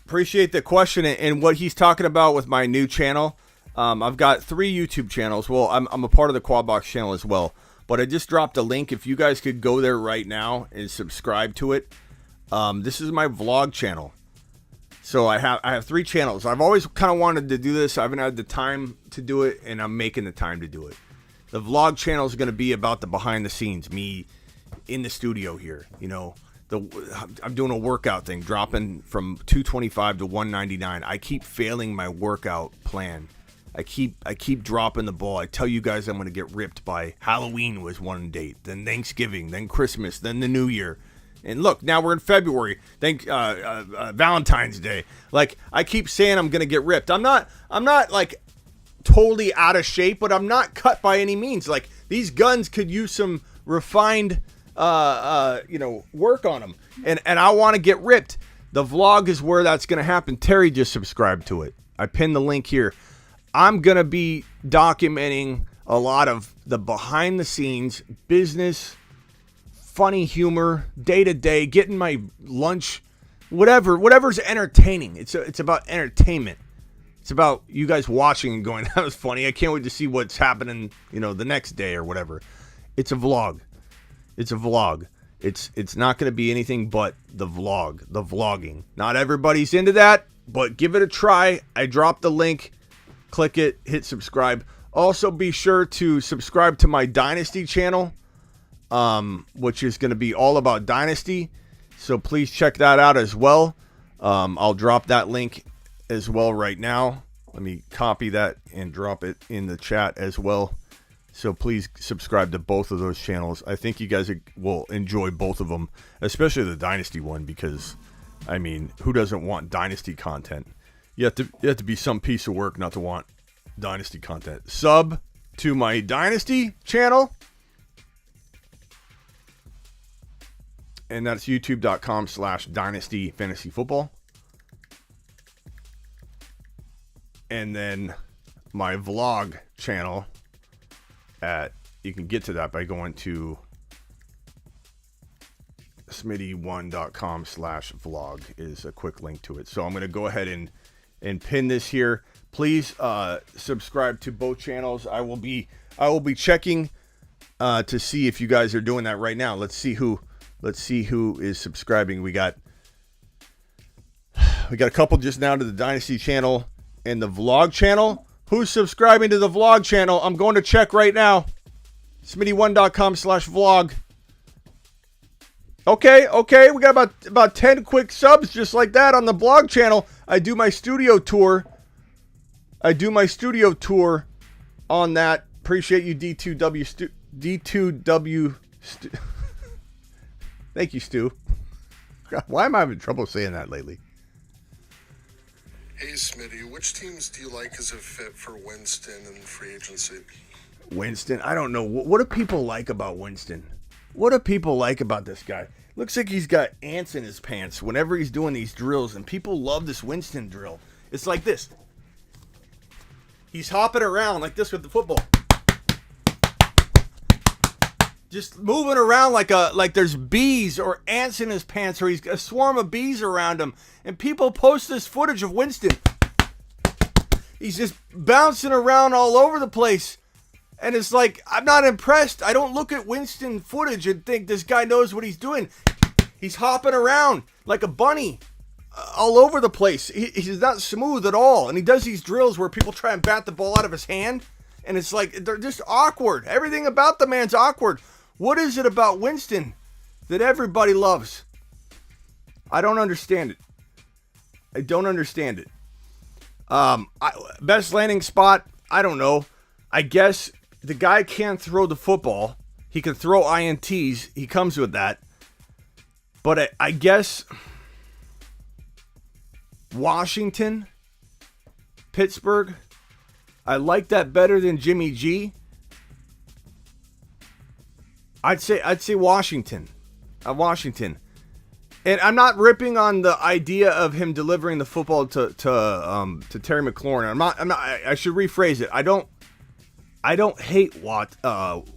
B: Appreciate the question and what he's talking about with my new channel. I've got 3 YouTube channels. Well, I'm a part of the Quad Box channel as well, but I just dropped a link. If you guys could go there right now and subscribe to it. This is my vlog channel. So I have 3 channels. I've always kind of wanted to do this. I haven't had the time to do it, and I'm making the time to do it. The vlog channel is going to be about the behind the scenes, me in the studio here. I'm doing a workout thing, dropping from 225 to 199. I keep failing my workout plan. I keep dropping the ball. I tell you guys I'm going to get ripped by Halloween was one date, then Thanksgiving, then Christmas, then the New Year. And look, now we're in February. Valentine's Day. Like, I keep saying I'm going to get ripped. I'm not like totally out of shape, but I'm not cut by any means. Like, these guns could use some refined work on them. And I want to get ripped. The vlog is where that's going to happen. Terry just subscribed to it. I pinned the link here. I'm going to be documenting a lot of the behind the scenes business, funny humor, day to day, getting my lunch, whatever's entertaining. It's about entertainment. It's about you guys watching and going, that was funny. I can't wait to see what's happening, the next day or whatever. It's a vlog. It's a vlog. It's not going to be anything but the vlogging. Not everybody's into that, but give it a try. I dropped the link. Click it, hit subscribe. Also, be sure to subscribe to my Dynasty channel, which is going to be all about Dynasty. So please check that out as well. I'll drop that link as well right now. Let me copy that and drop it in the chat as well. So please subscribe to both of those channels. I think you guys will enjoy both of them, especially the Dynasty one, because, who doesn't want Dynasty content? You have to be some piece of work not to want Dynasty content. Sub to my Dynasty channel. And that's youtube.com/Dynasty Fantasy Football. And then my vlog channel you can get to that by going to smitty1.com/vlog is a quick link to it. So I'm going to go ahead and pin this here. Please subscribe to both channels. I will be checking to see if you guys are doing that right now. Let's see who is subscribing. We got a couple just now to the Dynasty channel and the vlog channel. Who's subscribing to the vlog channel? I'm going to check right now. smitty1.com/vlog. Okay. We got about 10 quick subs just like that on the vlog channel. I do my studio tour on that. Appreciate you, D2W. D2W. Thank you, Stu. God, why am I having trouble saying that lately?
E: Hey, Smitty, which teams do you like as a fit for Winston and free agency?
B: Winston? I don't know. What do people like about Winston? What do people like about this guy? Looks like he's got ants in his pants whenever he's doing these drills, and people love this Winston drill. It's like this. He's hopping around like this with the football. Just moving around like there's bees or ants in his pants, or he's a swarm of bees around him. And people post this footage of Winston. He's just bouncing around all over the place. And it's like, I'm not impressed. I don't look at Winston footage and think this guy knows what he's doing. He's hopping around like a bunny all over the place. He's not smooth at all. And he does these drills where people try and bat the ball out of his hand. And it's like, they're just awkward. Everything about the man's awkward. What is it about Winston that everybody loves? I don't understand it. I don't understand it. Best landing spot? I don't know. I guess the guy can't throw the football. He can throw INTs. He comes with that. But I guess Washington, Pittsburgh, I like that better than Jimmy G. I'd say Washington. Washington. And I'm not ripping on the idea of him delivering the football to Terry McLaurin. I should rephrase it. I don't hate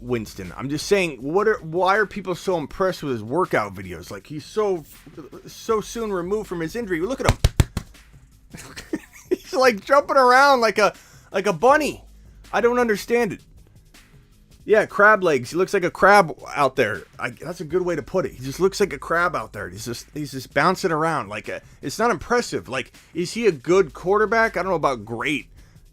B: Winston. I'm just saying, why are people so impressed with his workout videos? Like, he's so soon removed from his injury. Look at him. He's like jumping around like a bunny. I don't understand it. Yeah, crab legs. He looks like a crab out there. That's a good way to put it. He just looks like a crab out there. He's just bouncing around it's not impressive. Like, is he a good quarterback? I don't know about great.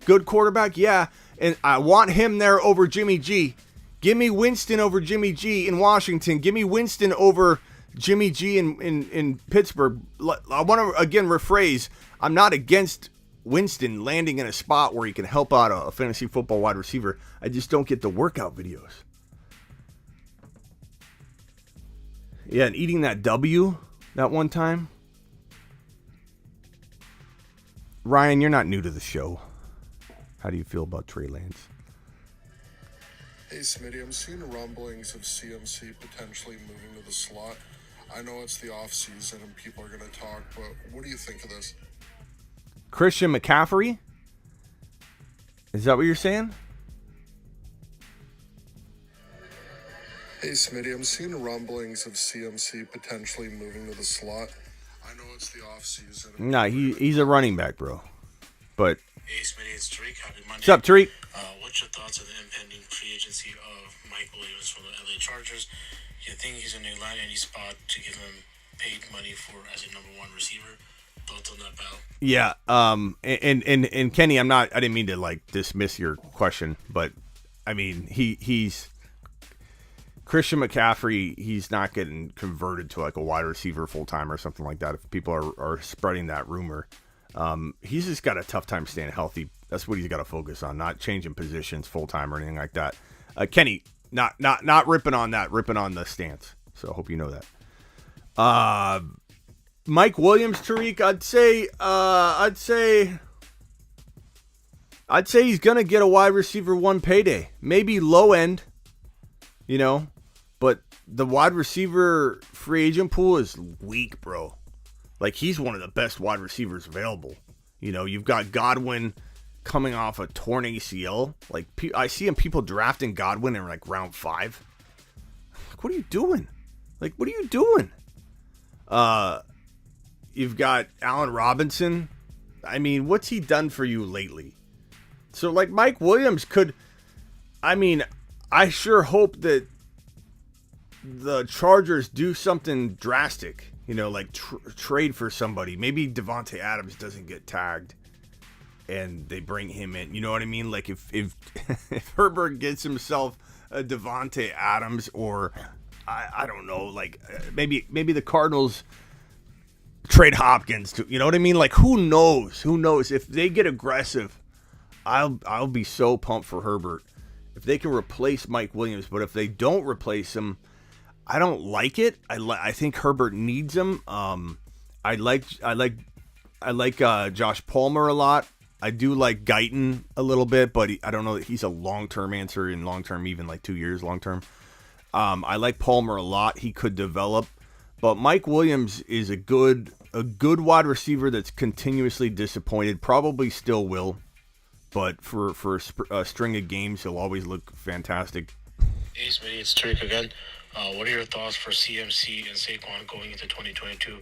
B: Good quarterback, yeah. And I want him there over Jimmy G. Give me Winston over Jimmy G in Washington. Give me Winston over Jimmy G in Pittsburgh. I want to again rephrase. I'm not against Winston landing in a spot where he can help out a fantasy football wide receiver. I just don't get the workout videos. Yeah, and eating that W that one time. Ryan, you're not new to the show. How do you feel about Trey Lance?
E: Hey, Smitty, I'm seeing rumblings of CMC potentially moving to the slot. I know it's the offseason and people are going to talk, but what do you think of this?
B: Christian McCaffrey? Is that what you're saying?
E: Hey, Smitty, I'm seeing rumblings of CMC potentially moving to the slot. I know it's the offseason.
B: Nah, he's a running back, bro. But
F: hey, Smitty, it's Tariq. Happy Monday.
B: What's up, Tariq?
F: What's your thoughts on the impending free agency of Mike Williams from the LA Chargers? Do you think he's going to land any spot to give him paid money for as a number one receiver? Thoughts on that, pal?
B: Yeah. And Kenny, I didn't mean to dismiss your question, but I mean he's Christian McCaffrey. He's not getting converted to a wide receiver full time or something like that. If people are spreading that rumor. He's just got a tough time staying healthy. That's what he's got to focus on, not changing positions full time or anything like that. Kenny, not ripping on that, ripping on the stance. So I hope you know that. Mike Williams, Tariq, I'd say he's gonna get a wide receiver one payday, maybe low end, but the wide receiver free agent pool is weak, bro. Like, he's one of the best wide receivers available. You've got Godwin coming off a torn ACL. Like, I see people drafting Godwin in round 5. Like, what are you doing? What are you doing? You've got Allen Robinson. I mean, what's he done for you lately? So, like, Mike Williams could... I mean, I sure hope that the Chargers do something drastic. You know, like trade for somebody. Maybe Devontae Adams doesn't get tagged and they bring him in. You know what I mean? Like, if if Herbert gets himself a Devontae Adams, or I don't know, like maybe the Cardinals trade Hopkins to, you know what I mean? Like, who knows? Who knows? If they get aggressive, I'll be so pumped for Herbert if they can replace Mike Williams. But if they don't replace him, I don't like it. I think Herbert needs him. I like Josh Palmer a lot. I do like Guyton a little bit, but I don't know that he's a long-term answer, in long-term, even like 2 years long-term. I like Palmer a lot. He could develop. But Mike Williams is a good wide receiver that's continuously disappointed. Probably still will. But for a string of games, he'll always look fantastic.
F: Hey, Smitty, it's Tariq again. What are your thoughts for CMC and Saquon going into 2022?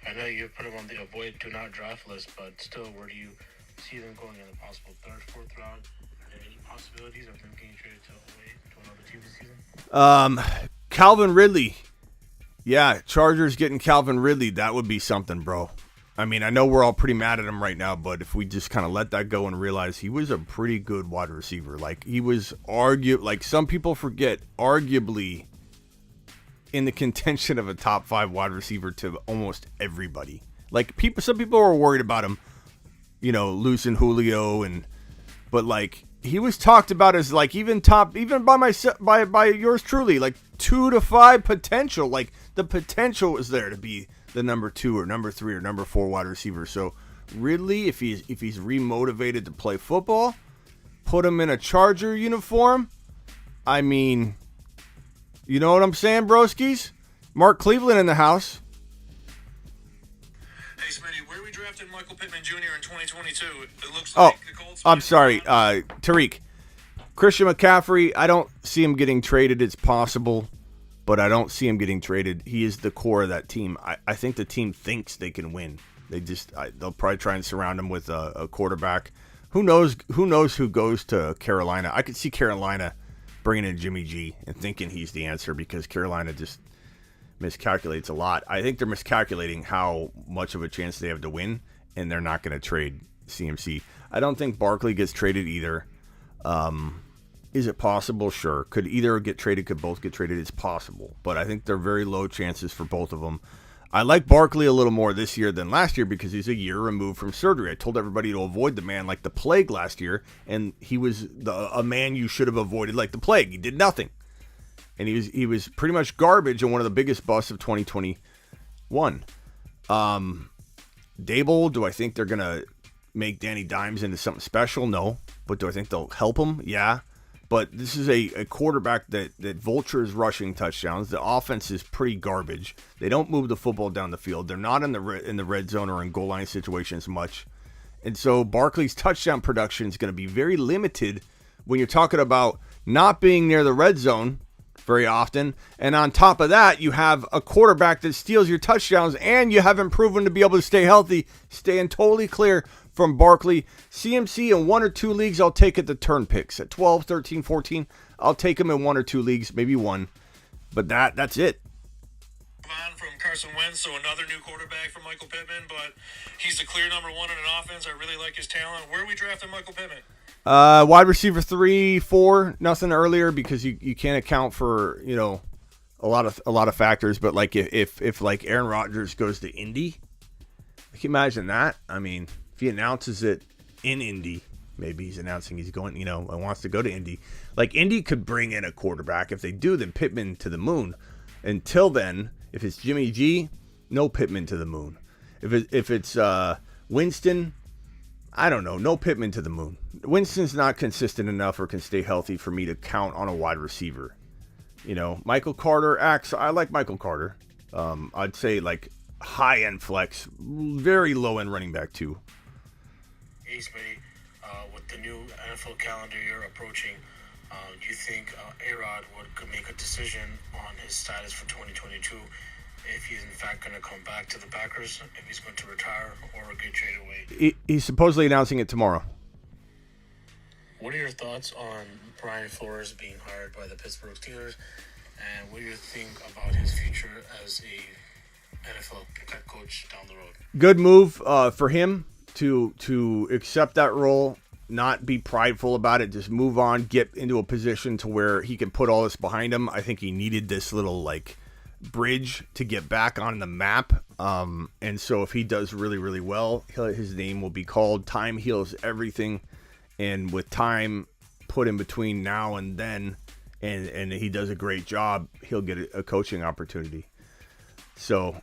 F: I know you put them on the avoid do not draft list, but still, where do you see them going in a possible third, fourth round? Are there any possibilities of them getting traded to another team this season?
B: Calvin Ridley. Yeah, Chargers getting Calvin Ridley, that would be something, bro. I mean, I know we're all pretty mad at him right now, but if we just kind of let that go and realize he was a pretty good wide receiver. Like, he was like some people forget, arguably in the contention of a top 5 wide receiver to almost everybody. Like, some people were worried about him, you know, losing Julio, but like, he was talked about as like even by yours truly, like 2 to 5 potential. Like, the potential was there to be the number 2 or number 3 or number 4 wide receiver. So Ridley, if he's remotivated to play football, put him in a Charger uniform. I mean, you know what I'm saying, broskies? Mark Cleveland in the house.
D: Hey, Smitty, where are we drafting Michael Pittman Jr. in 2022? It looks
B: Oh,
D: like the Colts.
B: I'm sorry, Tariq. Christian McCaffrey, I don't see him getting traded. It's possible, but I don't see him getting traded. He is the core of that team. I think the team thinks they can win. They'll probably try and surround him with a quarterback. Who knows who goes to Carolina? I could see Carolina bringing in Jimmy G and thinking he's the answer, because Carolina just miscalculates a lot. I think they're miscalculating how much of a chance they have to win, and they're not going to trade CMC. I don't think Barkley gets traded either. Is it possible? Sure. Could either get traded, could both get traded? It's possible. But I think they're very low chances for both of them. I like Barkley a little more this year than last year because he's a year removed from surgery. I told everybody to avoid the man like the plague last year, and he was a man you should have avoided like the plague. He did nothing. And he was pretty much garbage and one of the biggest busts of 2021. Dable, do I think they're going to make Danny Dimes into something special? No. But do I think they'll help him? Yeah. But this is a quarterback that vultures rushing touchdowns. The offense is pretty garbage. They don't move the football down the field. They're not in the red zone or in goal line situations much. And so Barkley's touchdown production is going to be very limited when you're talking about not being near the red zone very often. And on top of that, you have a quarterback that steals your touchdowns, and you haven't proven to be able to stay healthy, staying totally clear from Barkley. CMC in 1 or 2 leagues, I'll take it the turn picks. At 12, 13, 14, I'll take him in 1 or 2 leagues, maybe 1. But that's it.
D: On from Carson Wentz, so another new quarterback for Michael Pittman, but he's the clear number 1 in an offense. I really like his talent. Where are we drafting Michael Pittman?
B: Wide receiver 3, 4, nothing earlier because you can't account for, you know, a lot of factors. But like if like Aaron Rodgers goes to Indy, can you imagine that? I mean, if he announces it in Indy, maybe he's announcing he's going, you know, and wants to go to Indy. Like, Indy could bring in a quarterback. If they do, then Pittman to the moon. Until then, if it's Jimmy G, no Pittman to the moon. If it's Winston, I don't know, no Pittman to the moon. Winston's not consistent enough or can stay healthy for me to count on a wide receiver. You know, Michael Carter I like Michael Carter. I'd say like high-end flex, very low-end running back too.
F: Hey, Smitty, with the new NFL calendar year approaching, do you think A-Rod could make a decision on his status for 2022? if he's in fact going to come back to the Packers, if he's going to retire or get traded away.
B: He's supposedly announcing it tomorrow.
F: What are your thoughts on Brian Flores being hired by the Pittsburgh Steelers, and what do you think about his future as a NFL head coach down the road?
B: Good move for him to accept that role, not be prideful about it, just move on, get into a position to where he can put all this behind him. I think he needed this little bridge to get back on the map. And so if he does really, really well, his name will be called. Time heals everything. And with time put in between now and then, and he does a great job, he'll get a coaching opportunity. So,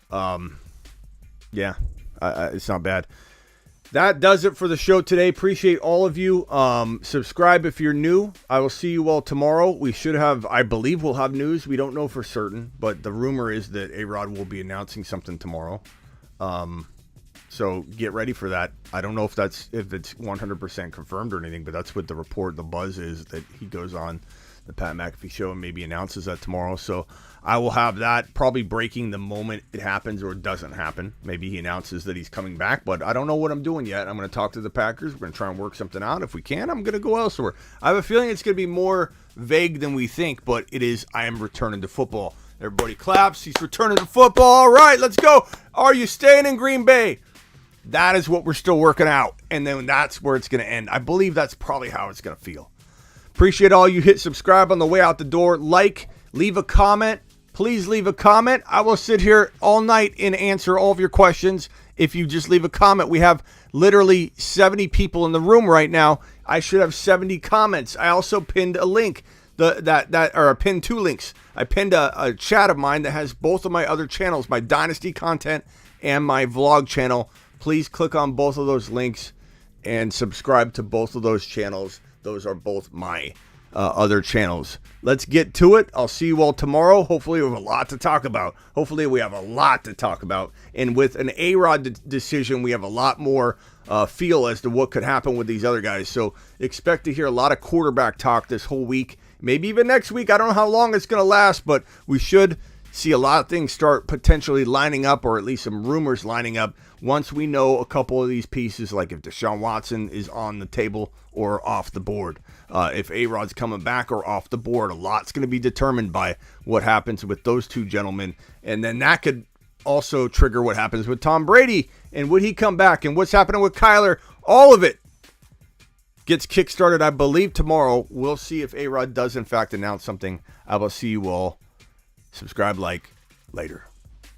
B: yeah, it's not bad. That does it for the show today. Appreciate all of you. Subscribe if you're new. I will see you all tomorrow. We should have, I believe we'll have news. We don't know for certain, but the rumor is that A-Rod will be announcing something tomorrow. So get ready for that. I don't know if it's 100% confirmed or anything, but that's what the report, the buzz is, that he goes on the Pat McAfee show and maybe announces that tomorrow. So I will have that probably breaking the moment it happens or it doesn't happen. Maybe he announces that he's coming back, but I don't know what I'm doing yet. I'm going to talk to the Packers. We're going to try and work something out. If we can, I'm going to go elsewhere. I have a feeling it's going to be more vague than we think, but it is. I am returning to football. Everybody claps. He's returning to football. All right, let's go. Are you staying in Green Bay? That is what we're still working out, and then that's where it's going to end. I believe that's probably how it's going to feel. Appreciate all you. Hit subscribe on the way out the door. Leave a comment. Please leave a comment. I will sit here all night and answer all of your questions. If you just leave a comment, we have literally 70 people in the room right now. I should have 70 comments. I also pinned a link, I pinned 2 links. I pinned a chat of mine that has both of my other channels, my Dynasty content and my vlog channel. Please click on both of those links and subscribe to both of those channels. Those are both my other channels. Let's get to it. I'll see you all tomorrow. Hopefully we have a lot to talk about. And with an A-Rod decision, we have a lot more feel as to what could happen with these other guys. So expect to hear a lot of quarterback talk this whole week. Maybe even next week. I don't know how long it's going to last, but we should see a lot of things start potentially lining up, or at least some rumors lining up, once we know a couple of these pieces, like if Deshaun Watson is on the table or off the board. If A-Rod's coming back or off the board, a lot's going to be determined by what happens with those two gentlemen. And then that could also trigger what happens with Tom Brady, and would he come back, and what's happening with Kyler. All of it gets kickstarted, I believe, tomorrow. We'll see if A-Rod does, in fact, announce something. I will see you all. Subscribe, later.